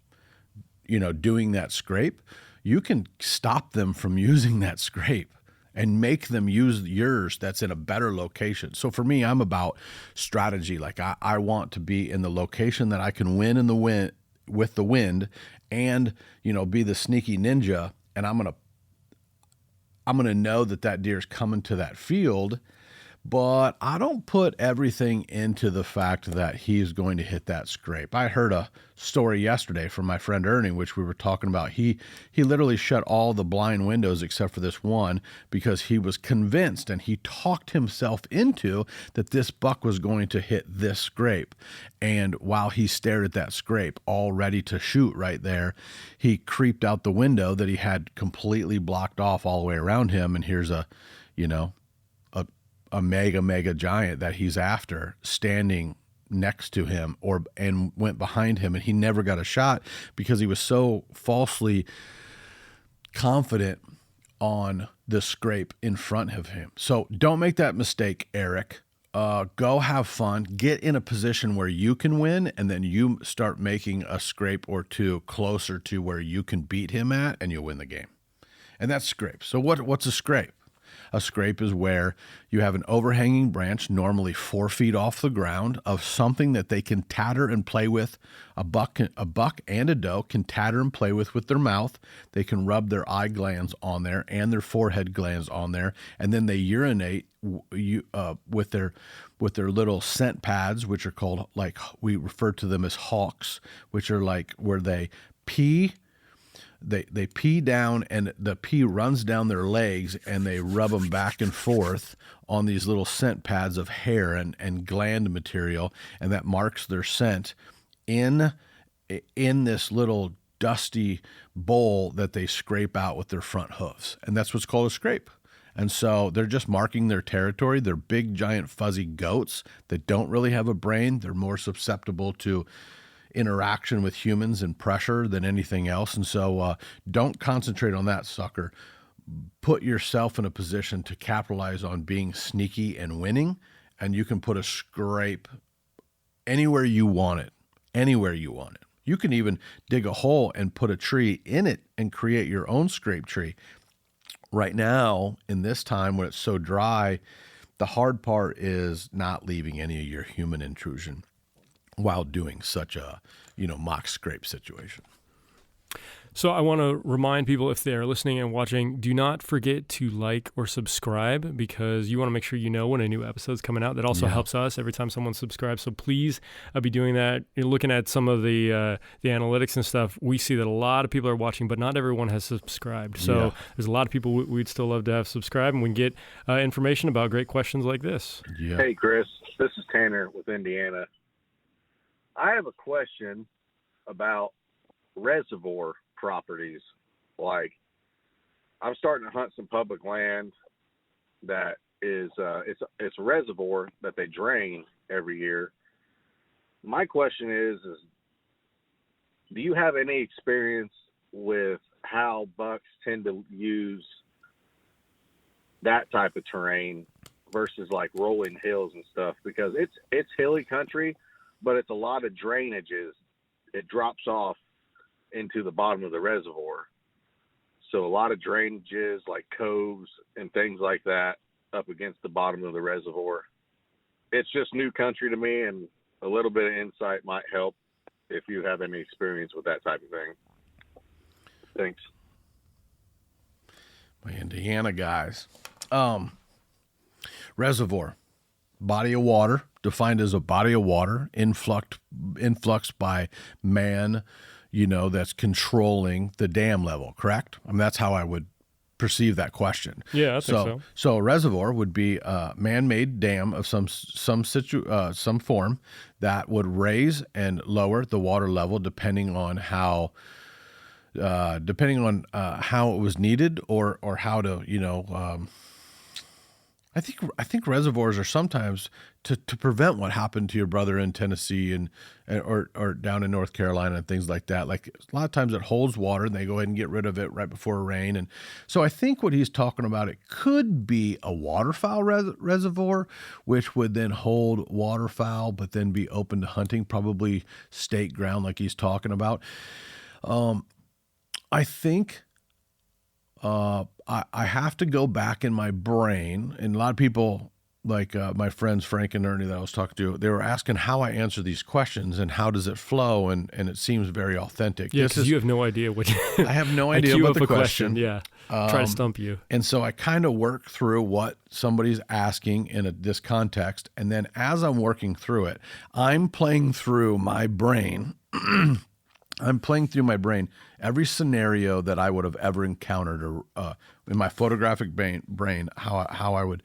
doing that scrape, you can stop them from using that scrape and make them use yours that's in a better location. So for me, I'm about strategy. Like I want to be in the location that I can win in the wind with the wind, and be the sneaky ninja. And I'm gonna know that deer's coming to that field, but I don't put everything into the fact that he's going to hit that scrape. I heard a story yesterday from my friend Ernie, which we were talking about. He literally shut all the blind windows except for this one, because he was convinced, and he talked himself into, that this buck was going to hit this scrape. And while he stared at that scrape, all ready to shoot right there, he creeped out the window that he had completely blocked off all the way around him. And here's a mega giant that he's after standing next to him and went behind him, and he never got a shot because he was so falsely confident on the scrape in front of him. So don't make that mistake, Eric. Go have fun, get in a position where you can win, and then you start making a scrape or two closer to where you can beat him at, and you'll win the game. And that's scrape. So what's a scrape? A scrape is where you have an overhanging branch, normally 4 feet off the ground, of something that they can tatter and play with. A buck and a doe can tatter and play with their mouth. They can rub their eye glands on there and their forehead glands on there, and then they urinate with their little scent pads, which are called, like, we refer to them as hawks, which are like where they pee. They pee down, and the pee runs down their legs, and they rub them back and forth on these little scent pads of hair and gland material, and that marks their scent in this little dusty bowl that they scrape out with their front hoofs. And that's what's called a scrape. And so they're just marking their territory. They're big, giant, fuzzy goats that don't really have a brain. They're more susceptible to interaction with humans and pressure than anything else. And so don't concentrate on that sucker. Put yourself in a position to capitalize on being sneaky and winning, and you can put a scrape anywhere you want it. Anywhere you want it. You can even dig a hole and put a tree in it and create your own scrape tree. Right now, in this time when it's so dry, the hard part is not leaving any of your human intrusion while doing such a, mock scrape situation. So I want to remind people, if they're listening and watching, do not forget to like or subscribe, because you want to make sure you know when a new episode's coming out. That also helps us every time someone subscribes. So please be doing that. You're looking at some of the analytics and stuff. We see that a lot of people are watching, but not everyone has subscribed. So there's a lot of people we'd still love to have subscribed, and we can get information about great questions like this. Yeah. Hey, Chris, this is Tanner with Indiana. I have a question about reservoir properties. Like, I'm starting to hunt some public land that is it's a reservoir that they drain every year. My question is do you have any experience with how bucks tend to use that type of terrain versus like rolling hills and stuff? Because it's hilly country, but it's a lot of drainages. It drops off into the bottom of the reservoir. So a lot of drainages like coves and things like that up against the bottom of the reservoir. It's just new country to me, and a little bit of insight might help if you have any experience with that type of thing. Thanks. My Indiana guys. Reservoir, body of water, defined as a body of water influxed by man, that's controlling the dam level, correct? I mean, that's how I would perceive that question. Yeah, I think so. So a reservoir would be a man-made dam of some form that would raise and lower the water level depending on how it was needed or how to, I think reservoirs are sometimes to prevent what happened to your brother in Tennessee or down in North Carolina and things like that. Like, a lot of times it holds water and they go ahead and get rid of it right before a rain. And so I think what he's talking about, it could be a waterfowl reservoir, which would then hold waterfowl, but then be open to hunting, probably state ground like he's talking about. I think I have to go back in my brain, and a lot of people, like my friends Frank and Ernie that I was talking to, they were asking how I answer these questions and how does it flow, and it seems very authentic. Yeah, because you have no idea what. I have no idea about the question. Yeah, try to stump you. And so I kind of work through what somebody's asking in this context, and then as I'm working through it, I'm playing through my brain. Every scenario that I would have ever encountered, or in my photographic brain, how I would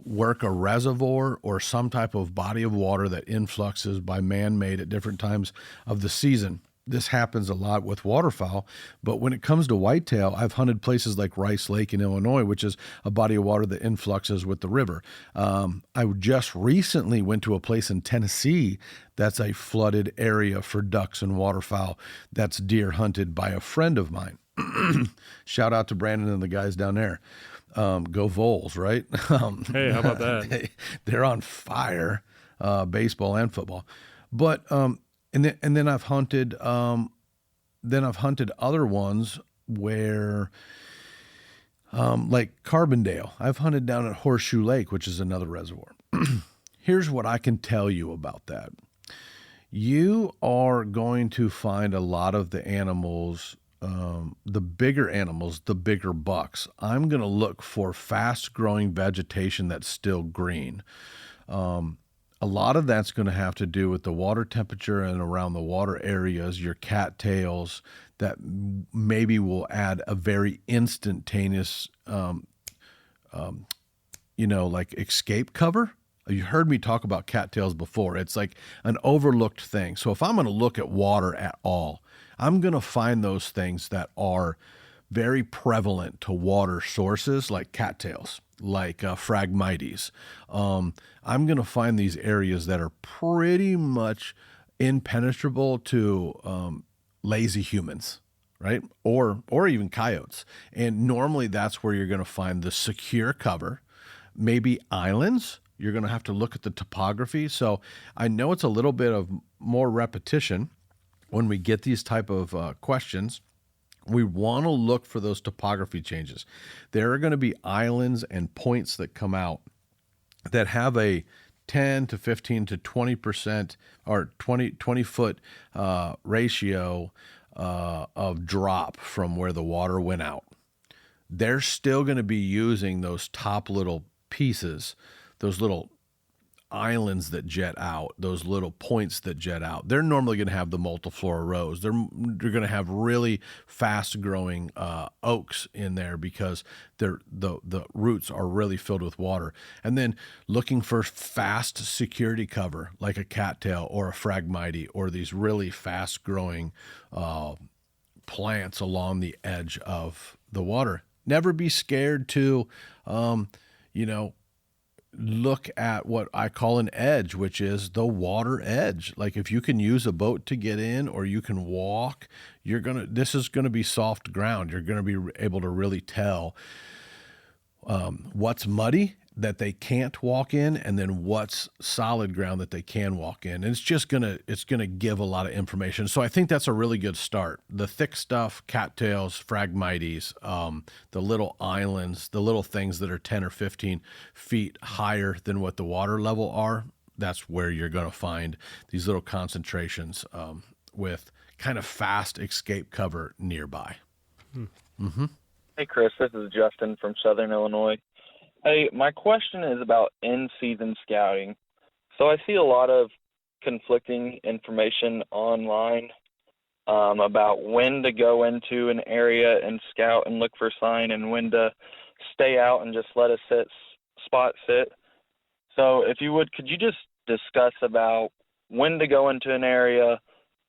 work a reservoir or some type of body of water that influxes by man-made at different times of the season. This happens a lot with waterfowl, but when it comes to whitetail, I've hunted places like Rice Lake in Illinois, which is a body of water that influxes with the river. I just recently went to a place in Tennessee that's a flooded area for ducks and waterfowl that's deer hunted by a friend of mine. Shout out to Brandon and the guys down there. Go Vols, right? Hey, how about that? They're on fire, baseball and football. But and then I've hunted other ones where like Carbondale. I've hunted down at Horseshoe Lake, which is another reservoir. Here's what I can tell you about that. You are going to find a lot of the animals, the bigger animals, the bigger bucks. I'm going to look for fast-growing vegetation that's still green. A lot of that's going to have to do with the water temperature and around the water areas, your cattails that maybe will add a very instantaneous, like escape cover. You heard me talk about cattails before. It's like an overlooked thing. So if I'm going to look at water at all, I'm going to find those things that are very prevalent to water sources like cattails, like Phragmites. I'm going to find these areas that are pretty much impenetrable to lazy humans, right? Or even coyotes. And normally that's where you're going to find the secure cover. Maybe islands. You're going to have to look at the topography. So I know it's a little bit of more repetition when we get these type of questions. We want to look for those topography changes. There are going to be islands and points that come out that have a 10 to 15 to 20% or 20 foot ratio of drop from where the water went out, they're still going to be using those top little pieces, those little islands that jet out, those little points that jet out. They're normally going to have the multiflora rows. They're going to have really fast growing oaks in there because the roots are really filled with water. And then looking for fast security cover like a cattail or a phragmite or these really fast growing plants along the edge of the water. Never be scared to, look at what I call an edge, which is the water edge. Like if you can use a boat to get in or you can walk, this is going to be soft ground. You're going to be able to really tell what's muddy that they can't walk in and then what's solid ground that they can walk in. And it's going to give a lot of information. So I think that's a really good start. The thick stuff, cattails, phragmites, the little islands, the little things that are 10 or 15 feet higher than what the water level are, that's where you're going to find these little concentrations with kind of fast escape cover nearby. Mm-hmm. Hey, Chris, this is Justin from Southern Illinois. Hey, my question is about in-season scouting. So I see a lot of conflicting information online about when to go into an area and scout and look for sign and when to stay out and just let a spot sit. So if you would, could you just discuss about when to go into an area,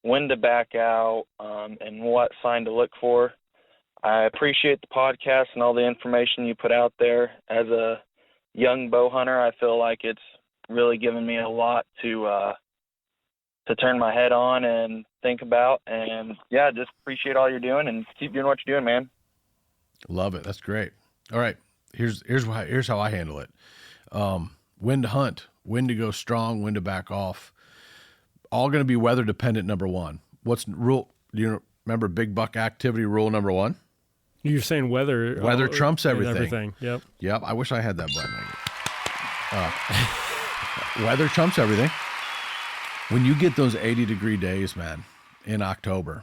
when to back out, and what sign to look for? I appreciate the podcast and all the information you put out there. As a young bow hunter, I feel like it's really given me a lot to turn my head on and think about. And yeah, just appreciate all you're doing and keep doing what you're doing, man. Love it. That's great. All right. Here's how I handle it. When to hunt, when to go strong, when to back off. All going to be weather dependent. Number one. What's rule? Do you remember big buck activity rule number one? You're saying weather trumps everything. Yep. I wish I had that button. Weather trumps everything. When you get those 80-degree days, man, in October,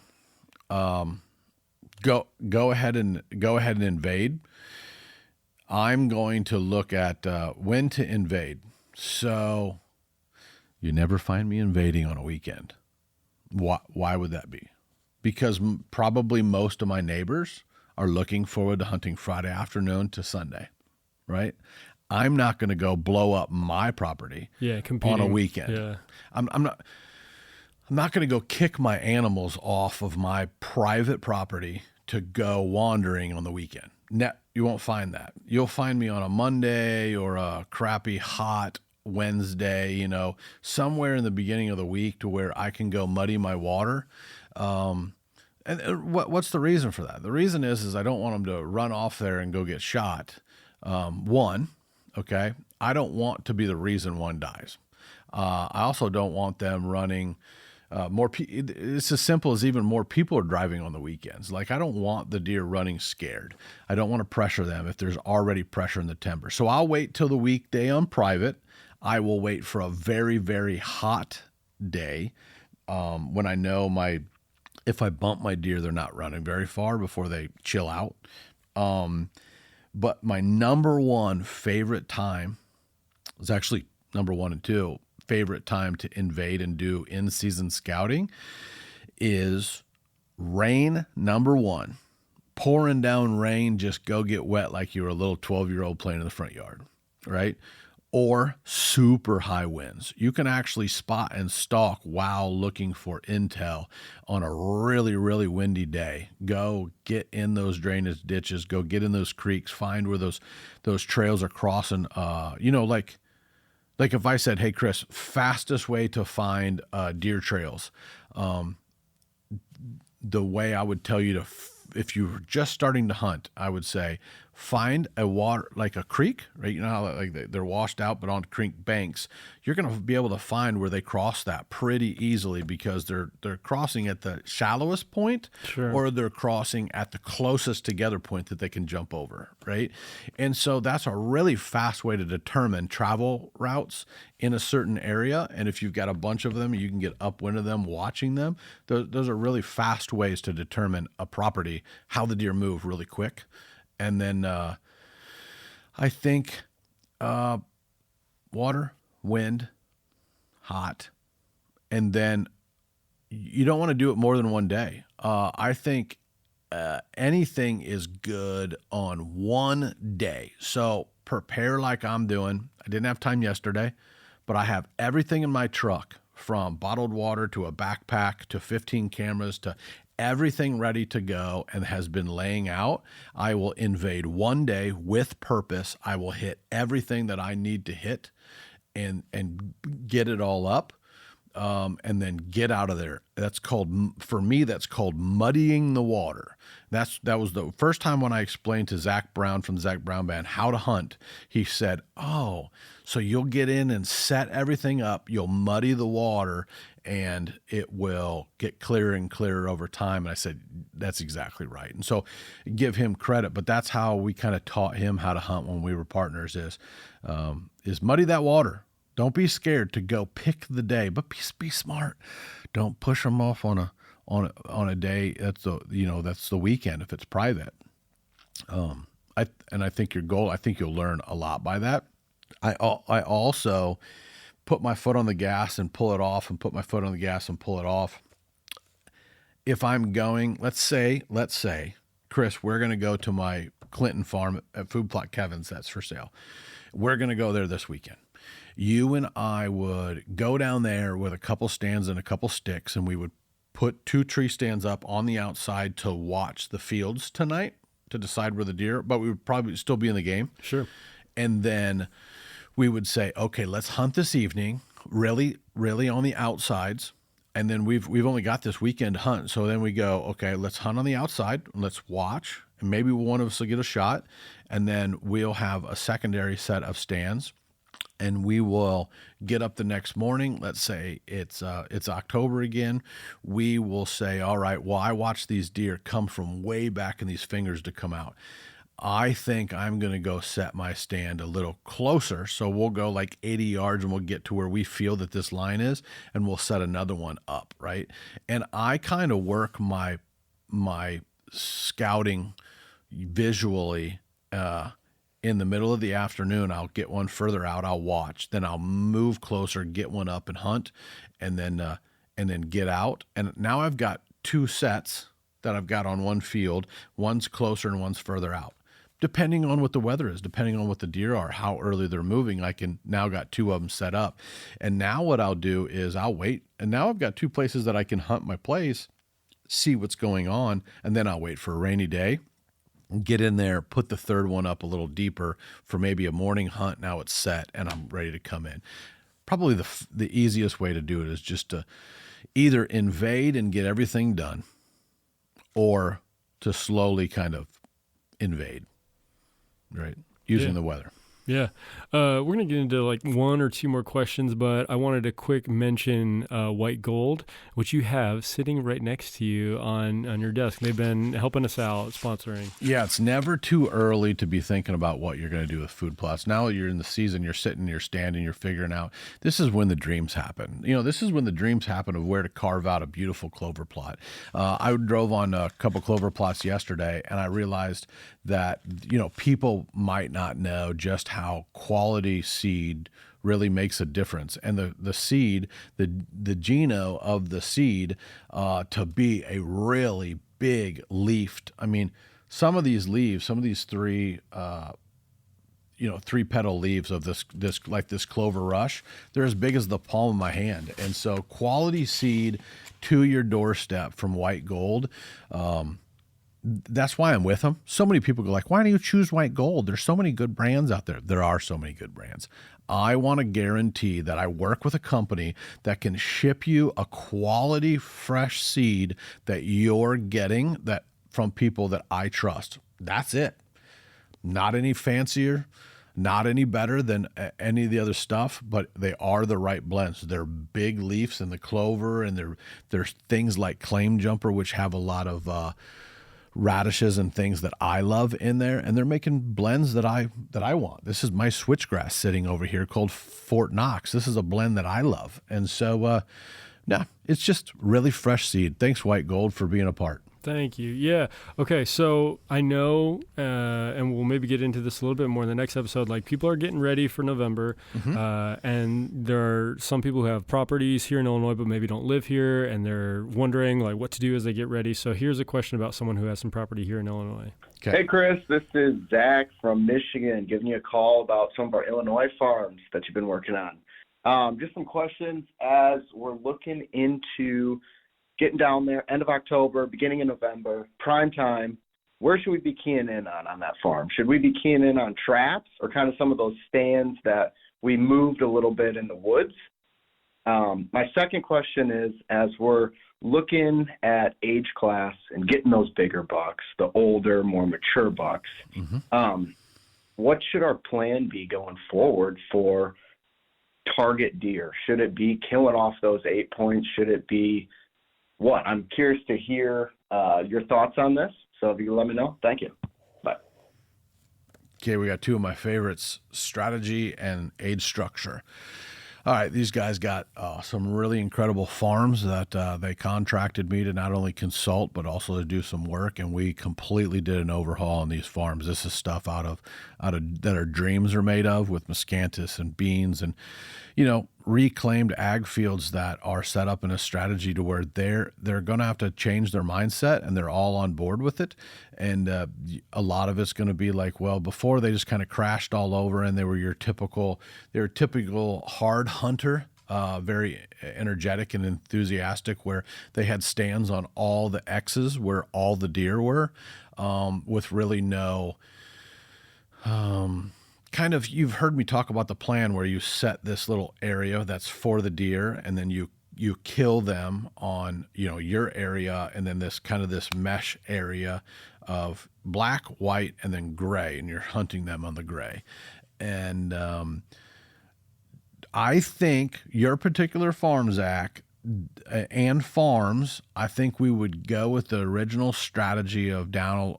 go ahead and invade. I'm going to look at when to invade. So you never find me invading on a weekend. Why would that be? Because probably most of my neighbors are looking forward to hunting Friday afternoon to Sunday, right? I'm not going to go blow up my property on a weekend. Yeah. I'm not going to go kick my animals off of my private property to go wandering on the weekend. You won't find that. You'll find me on a Monday or a crappy hot Wednesday, somewhere in the beginning of the week to where I can go muddy my water. And what's the reason for that? The reason is I don't want them to run off there and go get shot. One, okay, I don't want to be the reason one dies. I also don't want them running it's as simple as even more people are driving on the weekends. Like I don't want the deer running scared. I don't want to pressure them if there's already pressure in the timber. So I'll wait till the weekday on private. I will wait for a very, very hot day when I know if I bump my deer, they're not running very far before they chill out. But my number one favorite time is actually number 1 and 2 favorite time to invade and do in-season scouting is rain. Number 1, pouring down rain, just go get wet like you were a little 12-year-old playing in the front yard, right? Or super high winds. You can actually spot and stalk while looking for intel on a really, really windy day. Go get in those drainage ditches, go get in those creeks, find where those trails are crossing. Like if I said, hey, Chris, fastest way to find deer trails, the way I would tell you if you were just starting to hunt, I would say find a water, like a creek, right? You know how like they're washed out, but on creek banks, you're going to be able to find where they cross that pretty easily because they're crossing at the shallowest point, Sure. or they're crossing at the closest together point that they can jump over, right? And so that's a really fast way to determine travel routes in a certain area. And if you've got a bunch of them, you can get upwind of them, watching them. Those are really fast ways to determine a property, how the deer move really quick. And then I think water, wind, hot, and then you don't want to do it more than one day. I think anything is good on one day. So prepare like I'm doing. I didn't have time yesterday, but I have everything in my truck, from bottled water to a backpack to 15 cameras to everything ready to go and has been laying out. I will invade one day with purpose. I will hit everything that I need to hit and get it all up, and then get out of there. That's called, for me, that's called muddying the water. That was the first time when I explained to Zach Brown from the Zach Brown Band how to hunt. He said, "Oh, so you'll get in and set everything up, you'll muddy the water, and it will get clearer and clearer over time." And I said, that's exactly right. And so give him credit, but that's how we kind of taught him how to hunt when we were partners, is muddy that water. Don't be scared to go pick the day, but be smart. Don't push them off on a day that's the weekend if it's private. I think your goal, I think you'll learn a lot by that. I also put my foot on the gas and pull it off, and put my foot on the gas and pull it off. If I'm going, let's say, Chris, we're going to go to my Clinton farm at Food Plot Kevin's that's for sale. We're going to go there this weekend. You and I would go down there with a couple stands and a couple sticks, and we would put 2 tree stands up on the outside to watch the fields tonight, to decide where the deer, but we would probably still be in the game. Sure. And then we would say, okay, let's hunt this evening, really, really on the outsides. And then we've only got this weekend to hunt. So then we go, okay, let's hunt on the outside, let's watch, and maybe one of us will get a shot. And then we'll have a secondary set of stands. And we will get up the next morning. Let's say it's October again. We will say, all right, well, I watched these deer come from way back in these fingers to come out. I think I'm going to go set my stand a little closer. So we'll go like 80 yards and we'll get to where we feel that this line is, and we'll set another one up, right? And I kind of work my scouting visually in the middle of the afternoon. I'll get one further out, I'll watch, then I'll move closer, get one up and hunt, and then get out. And now I've got 2 sets that I've got on one field. One's closer and one's further out. Depending on what the weather is, depending on what the deer are, how early they're moving, I can now got 2 of them set up. And now what I'll do is I'll wait. And now I've got 2 places that I can hunt my place, see what's going on, and then I'll wait for a rainy day. Get in there, put the 3rd one up a little deeper for maybe a morning hunt. Now it's set and I'm ready to come in. Probably the easiest way to do it is just to either invade and get everything done, or to slowly kind of invade, right? Using the weather. Yeah. We're going to get into like 1 or 2 more questions, but I wanted to quick mention White Gold, which you have sitting right next to you on your desk. They've been helping us out, sponsoring. Yeah, it's never too early to be thinking about what you're going to do with food plots. Now you're in the season, you're sitting, you're standing, you're figuring out. This is when the dreams happen. This is when the dreams happen of where to carve out a beautiful clover plot. I drove on a couple clover plots yesterday, and I realized that, people might not know just how quality seed really makes a difference. And the seed, the geno of the seed, to be a really big leafed. I mean, some of these leaves, some of these 3 petal leaves of this clover rush, they're as big as the palm of my hand. And so quality seed to your doorstep from White Gold. That's why I'm with them. So many people go like, why do you choose White Gold? There's so many good brands out there. There are so many good brands. I want to guarantee that I work with a company that can ship you a quality fresh seed that you're getting that from people that I trust. That's it. not any fancier, not any better than any of the other stuff, but they are the right blends. They're big leaves in the clover, and there's things like Claim Jumper, which have a lot of radishes and things that I love in there, and they're making blends that I want. This is my switchgrass sitting over here called Fort Knox. This is a blend that I love, and so it's just really fresh seed. Thanks, White Gold, for being a part. Thank you. Yeah. Okay. So I know, and we'll maybe get into this a little bit more in the next episode, like people are getting ready for November, and there are some people who have properties here in Illinois, but maybe don't live here, and they're wondering like what to do as they get ready. So here's a question about someone who has some property here in Illinois. Okay. Hey, Chris, this is Zach from Michigan giving you a call about some of our Illinois farms that you've been working on. Just some questions as we're looking into getting down there, end of October, beginning of November, prime time. Where should we be keying in on that farm? Should we be keying in on traps or kind of some of those stands that we moved a little bit in the woods? My second question is, as we're looking at age class and getting those bigger bucks, the older, more mature bucks, what should our plan be going forward for target deer? Should it be killing off those 8 points? Should it be what? I'm curious to hear your thoughts on this. So if you can let me know, thank you. Bye. Okay, we got two of my favorites, strategy and age structure. All right, these guys got some really incredible farms that they contracted me to not only consult but also to do some work, and we completely did an overhaul on these farms. This is stuff out of that our dreams are made of, with miscanthus and beans and reclaimed ag fields that are set up in a strategy to where they're going to have to change their mindset, and they're all on board with it. And a lot of it's going to be like, well, before they just kind of crashed all over, and they were typical hard hunter, very energetic and enthusiastic, where they had stands on all the X's where all the deer were, with really no you've heard me talk about the plan where you set this little area that's for the deer, and then you kill them on your area, and then this mesh area of black, white, and then gray, and you're hunting them on the gray. And I think your particular farm, Zach, and farms, I think we would go with the original strategy of down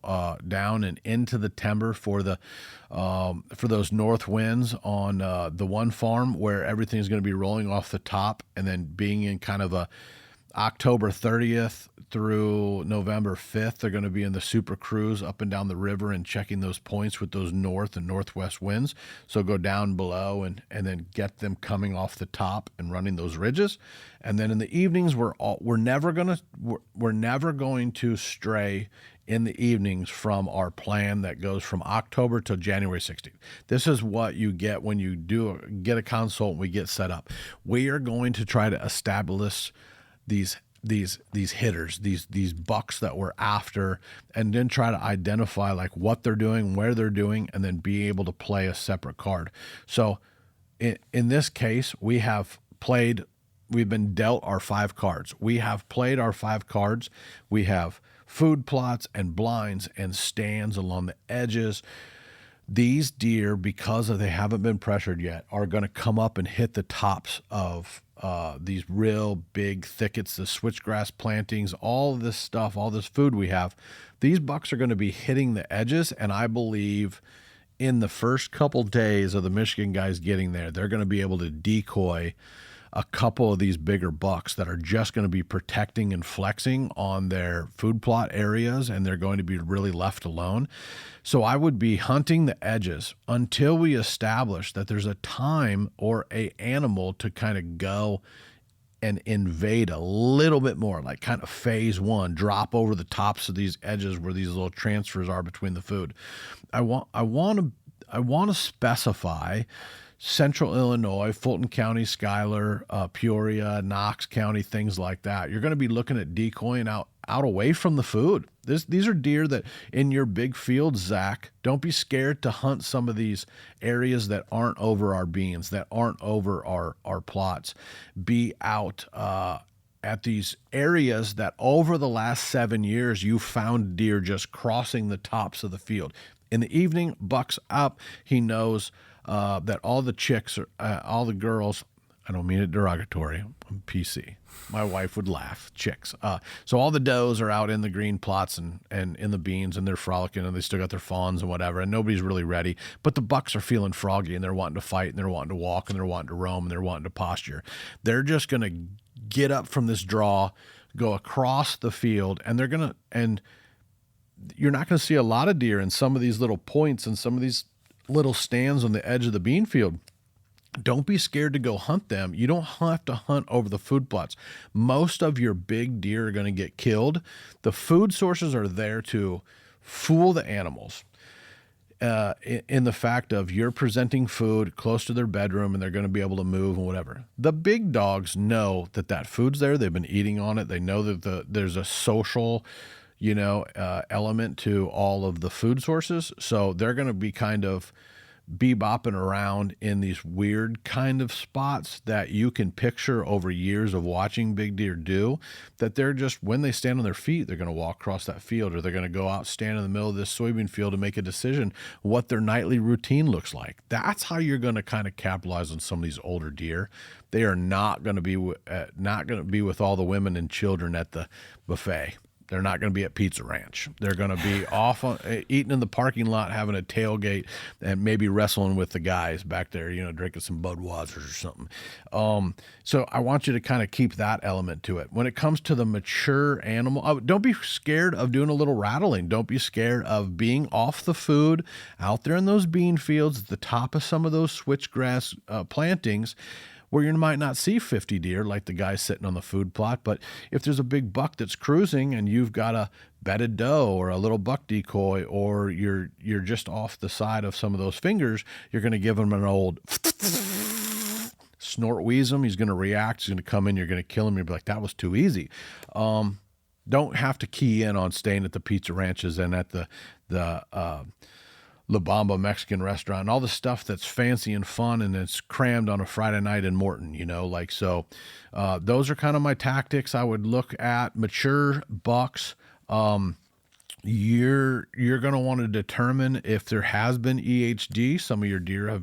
and into the timber for those north winds on the one farm, where everything's going to be rolling off the top, and then being in kind of a October 30th through November 5th, they're going to be in the super cruise up and down the river and checking those points with those north and northwest winds. So go down below and then get them coming off the top and running those ridges. And then in the evenings, we're never going to stray in the evenings from our plan that goes from October to January 16th. This is what you get when you get a consult and we get set up. We are going to try to establish these hitters, these bucks that we're after, and then try to identify like what they're doing, where they're doing, and then be able to play a separate card. So in this case, we've been dealt our 5 cards. We have played our 5 cards. We have food plots and blinds and stands along the edges. These deer, because they haven't been pressured yet, are going to come up and hit the tops of these real big thickets, the switchgrass plantings, all this stuff, all this food we have. These bucks are going to be hitting the edges, and I believe in the first couple days of the Michigan guys getting there, they're going to be able to decoy a couple of these bigger bucks that are just going to be protecting and flexing on their food plot areas, and they're going to be really left alone. So I would be hunting the edges until we establish that there's a time or a animal to kind of go and invade a little bit more, like kind of phase 1, drop over the tops of these edges where these little transfers are between the food. I want to specify Central Illinois, Fulton County, Schuyler, Peoria, Knox County, things like that. You're going to be looking at decoying out away from the food. These are deer that in your big fields, Zach, don't be scared to hunt some of these areas that aren't over our beans, that aren't over our plots. Be out at these areas that over the last 7 years, you found deer just crossing the tops of the field. In the evening, buck's up. He knows that all the chicks, all the girls, I don't mean it derogatory, I'm PC. My wife would laugh, chicks. So all the does are out in the green plots and in the beans, and they're frolicking, and they still got their fawns and whatever, and nobody's really ready. But the bucks are feeling froggy, and they're wanting to fight, and they're wanting to walk, and they're wanting to roam, and they're wanting to posture. They're just going to get up from this draw, go across the field, and they're going to, and you're not going to see a lot of deer in some of these little points and some of these little stands on the edge of the bean field. Don't be scared to go hunt them. You don't have to hunt over the food plots. Most of your big deer are going to get killed. The food sources are there to fool the animals in the fact of you're presenting food close to their bedroom and they're going to be able to move and whatever. The big dogs know that food's there. They've been eating on it. They know that there's a social element to all of the food sources. So they're going to be kind of bebopping around in these weird kind of spots that you can picture over years of watching big deer do, that they're just, when they stand on their feet, they're going to walk across that field, or they're going to go out, stand in the middle of this soybean field and make a decision what their nightly routine looks like. That's how you're going to kind of capitalize on some of these older deer. They are not going to be with all the women and children at the buffet. They're not going to be at Pizza Ranch. They're going to be off eating in the parking lot, having a tailgate, and maybe wrestling with the guys back there, drinking some Budweisers or something. So I want you to kind of keep that element to it. When it comes to the mature animal, don't be scared of doing a little rattling. Don't be scared of being off the food, out there in those bean fields, at the top of some of those switchgrass plantings, where you might not see 50 deer like the guy sitting on the food plot. But if there's a big buck that's cruising and you've got a bedded doe or a little buck decoy, or you're just off the side of some of those fingers, you're going to give him an old snort, wheeze him. He's going to react. He's going to come in. You're going to kill him. You'll be like, that was too easy. Don't have to key in on staying at the Pizza Ranches and at the La Bamba Mexican restaurant and all the stuff that's fancy and fun and it's crammed on a Friday night in Morton, so those are kind of my tactics. I would look at mature bucks. You're going to want to determine if there has been EHD. Some of your deer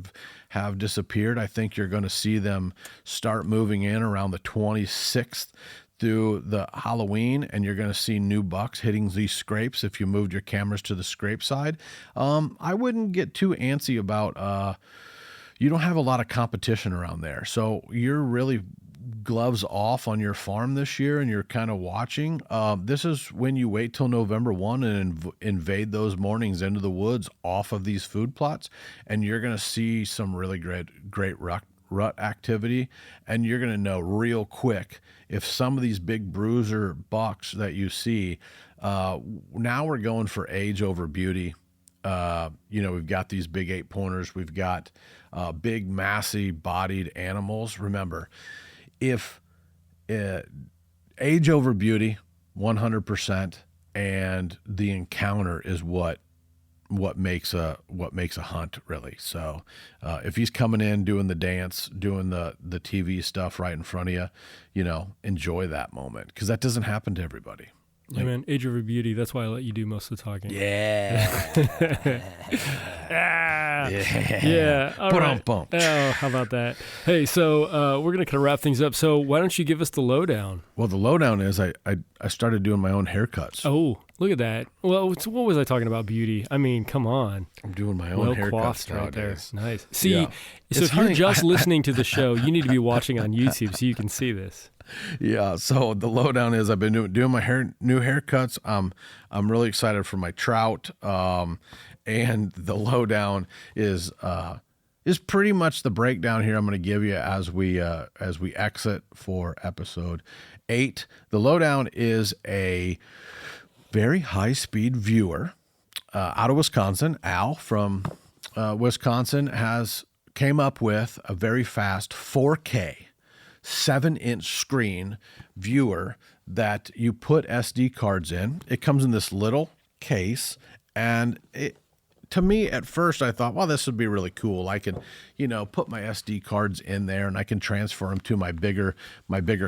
have disappeared. I think you're going to see them start moving in around the 26th through the Halloween, and you're going to see new bucks hitting these scrapes if you moved your cameras to the scrape side. I wouldn't get too antsy about you don't have a lot of competition around there, so you're really gloves off on your farm this year, and you're kind of watching. This is when you wait till November 1 and invade those mornings into the woods off of these food plots, and you're going to see some really great rut activity, and you're going to know real quick if some of these big bruiser bucks that you see, now we're going for age over beauty. We've got these big 8-pointers. We've got big, massy bodied animals. Remember, if age over beauty, 100%, and the encounter is what makes a hunt, really. So if he's coming in doing the dance, doing the TV stuff right in front of you, enjoy that moment, because that doesn't happen to everybody. Yeah, man, age over beauty. That's why I let you do most of the talking. Yeah. Yeah. All right. Bump. Oh, how about that? Hey, so we're going to kind of wrap things up. So why don't you give us the lowdown? Well, the lowdown is I started doing my own haircuts. Oh, look at that. Well, what was I talking about beauty? I mean, come on. I'm doing my own haircuts right there. nowadays. Nice. See, so if you're just listening to the show, you need to be watching on YouTube so you can see this. Yeah, so the lowdown is I've been doing my new haircuts. I'm really excited for my trout, and the lowdown is pretty much the breakdown here I'm going to give you as we exit for episode 8. The lowdown is a very high-speed viewer out of Wisconsin. Al from Wisconsin came up with a very fast 4K 7-inch screen viewer that you put SD cards in. It comes in this little case, and to me, at first, I thought, well, this would be really cool. I can, put my SD cards in there and I can transfer them to my bigger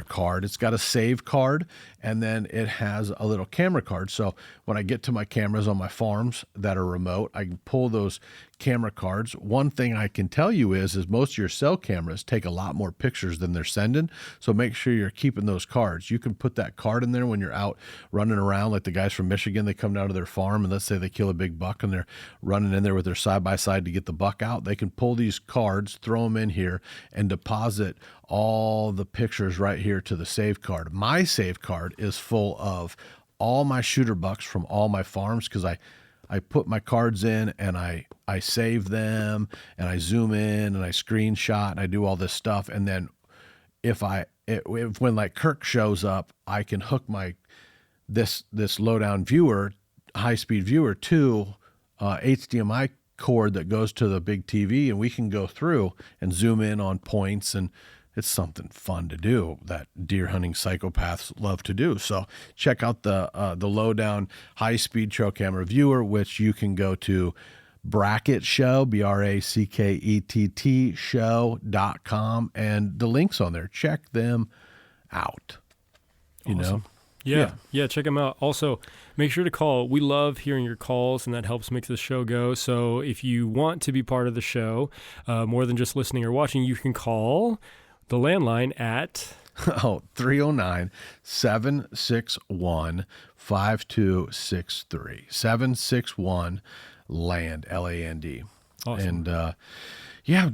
card. It's got a save card, and then it has a little camera card. So when I get to my cameras on my farms that are remote, I can pull those camera cards. One thing I can tell you is most of your cell cameras take a lot more pictures than they're sending. So make sure you're keeping those cards. You can put that card in there when you're out running around, like the guys from Michigan. They come down to their farm and let's say they kill a big buck and they're running in there with their side-by-side to get the buck out. They can pull these cards, throw them in here, and deposit all the pictures right here to the save card. My save card is full of all my shooter bucks from all my farms, because I put my cards in and I save them and I zoom in and I screenshot and I do all this stuff. And then when like Kirk shows up, I can hook this low-down viewer, high-speed viewer, to HDMI cord that goes to the big TV, and we can go through and zoom in on points, and it's something fun to do that deer hunting psychopaths love to do. So check out the low-down high-speed trail camera viewer, which you can go to Brackett Show, BRACKETT show.com, and the links on there. Check them out. Awesome. Yeah, check them out. Also, make sure to call. We love hearing your calls, and that helps make the show go. So if you want to be part of the show, more than just listening or watching, you can call the landline at 309-761-5263. 761 LAND, LAND. Awesome. And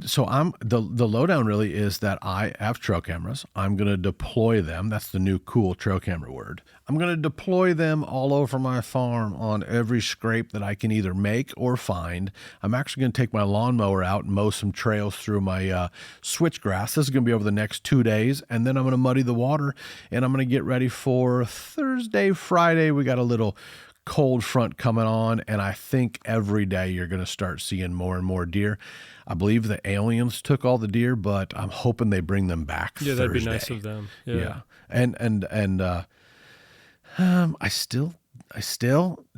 so the lowdown really is that I have trail cameras. I'm going to deploy them. That's the new cool trail camera word. I'm going to deploy them all over my farm on every scrape that I can either make or find. I'm actually going to take my lawnmower out and mow some trails through my switchgrass. This is going to be over the next 2 days, and then I'm going to muddy the water, and I'm going to get ready for Thursday, Friday. We got a little cold front coming on, and I think every day you're going to start seeing more and more deer. I believe the aliens took all the deer, but I'm hoping they bring them back Thursday. That'd be nice of them. Yeah. And I still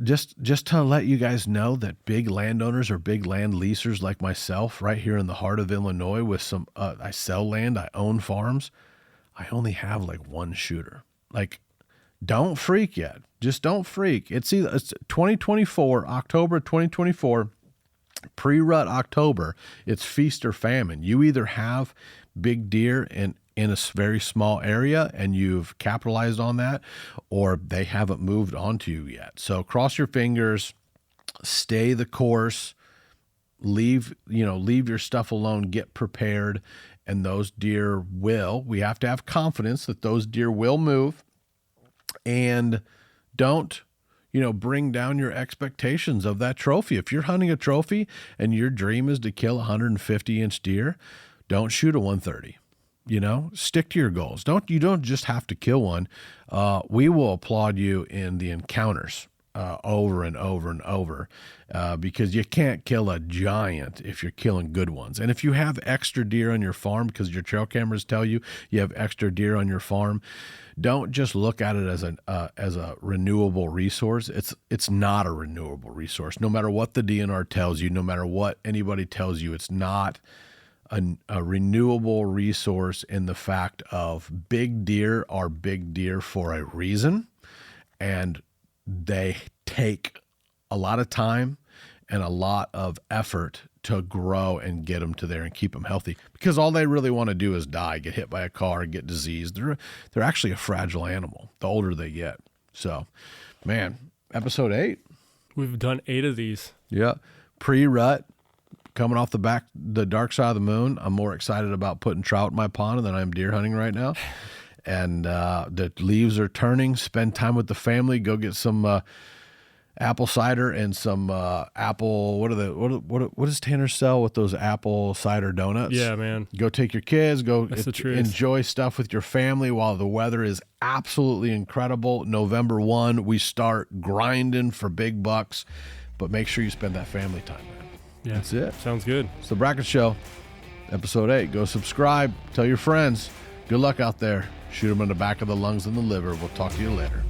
just to let you guys know that big landowners or big land leasers like myself, right here in the heart of Illinois, with some I sell land, I own farms. I only have like one shooter. Like, don't freak yet. Just don't freak. It's 2024, October 2024, pre-rut October. It's feast or famine. You either have big deer in a very small area and you've capitalized on that, or they haven't moved on to you yet. So cross your fingers, stay the course, leave your stuff alone, get prepared, and those deer we have to have confidence that those deer will move. And don't, bring down your expectations of that trophy. If you're hunting a trophy and your dream is to kill a 150-inch deer, don't shoot a 130. Stick to your goals. You don't just have to kill one. We will applaud you in the encounters over and over and over because you can't kill a giant if you're killing good ones. And if you have extra deer on your farm, because your trail cameras tell you have extra deer on your farm, don't just look at it as a renewable resource. It's not a renewable resource. No matter what the DNR tells you, no matter what anybody tells you, it's not a renewable resource in the fact of big deer are big deer for a reason, and they take a lot of time and a lot of effort to grow and get them to there and keep them healthy, because all they really want to do is die, get hit by a car, get diseased. They're actually a fragile animal the older they get. So, man, episode 8. We've done 8 of these. Yeah. Pre-rut, coming off the dark side of the moon. I'm more excited about putting trout in my pond than I am deer hunting right now. And the leaves are turning. Spend time with the family. Go get some apple cider and some apple. What does Tanner sell with those apple cider donuts? Yeah, man. Go take your kids. That's the truth. Enjoy stuff with your family while the weather is absolutely incredible. November 1, we start grinding for big bucks, but make sure you spend that family time, man. Yeah, that's it. Sounds good. It's the Brackett Show, episode 8. Go subscribe. Tell your friends. Good luck out there. Shoot them in the back of the lungs and the liver. We'll talk to you later.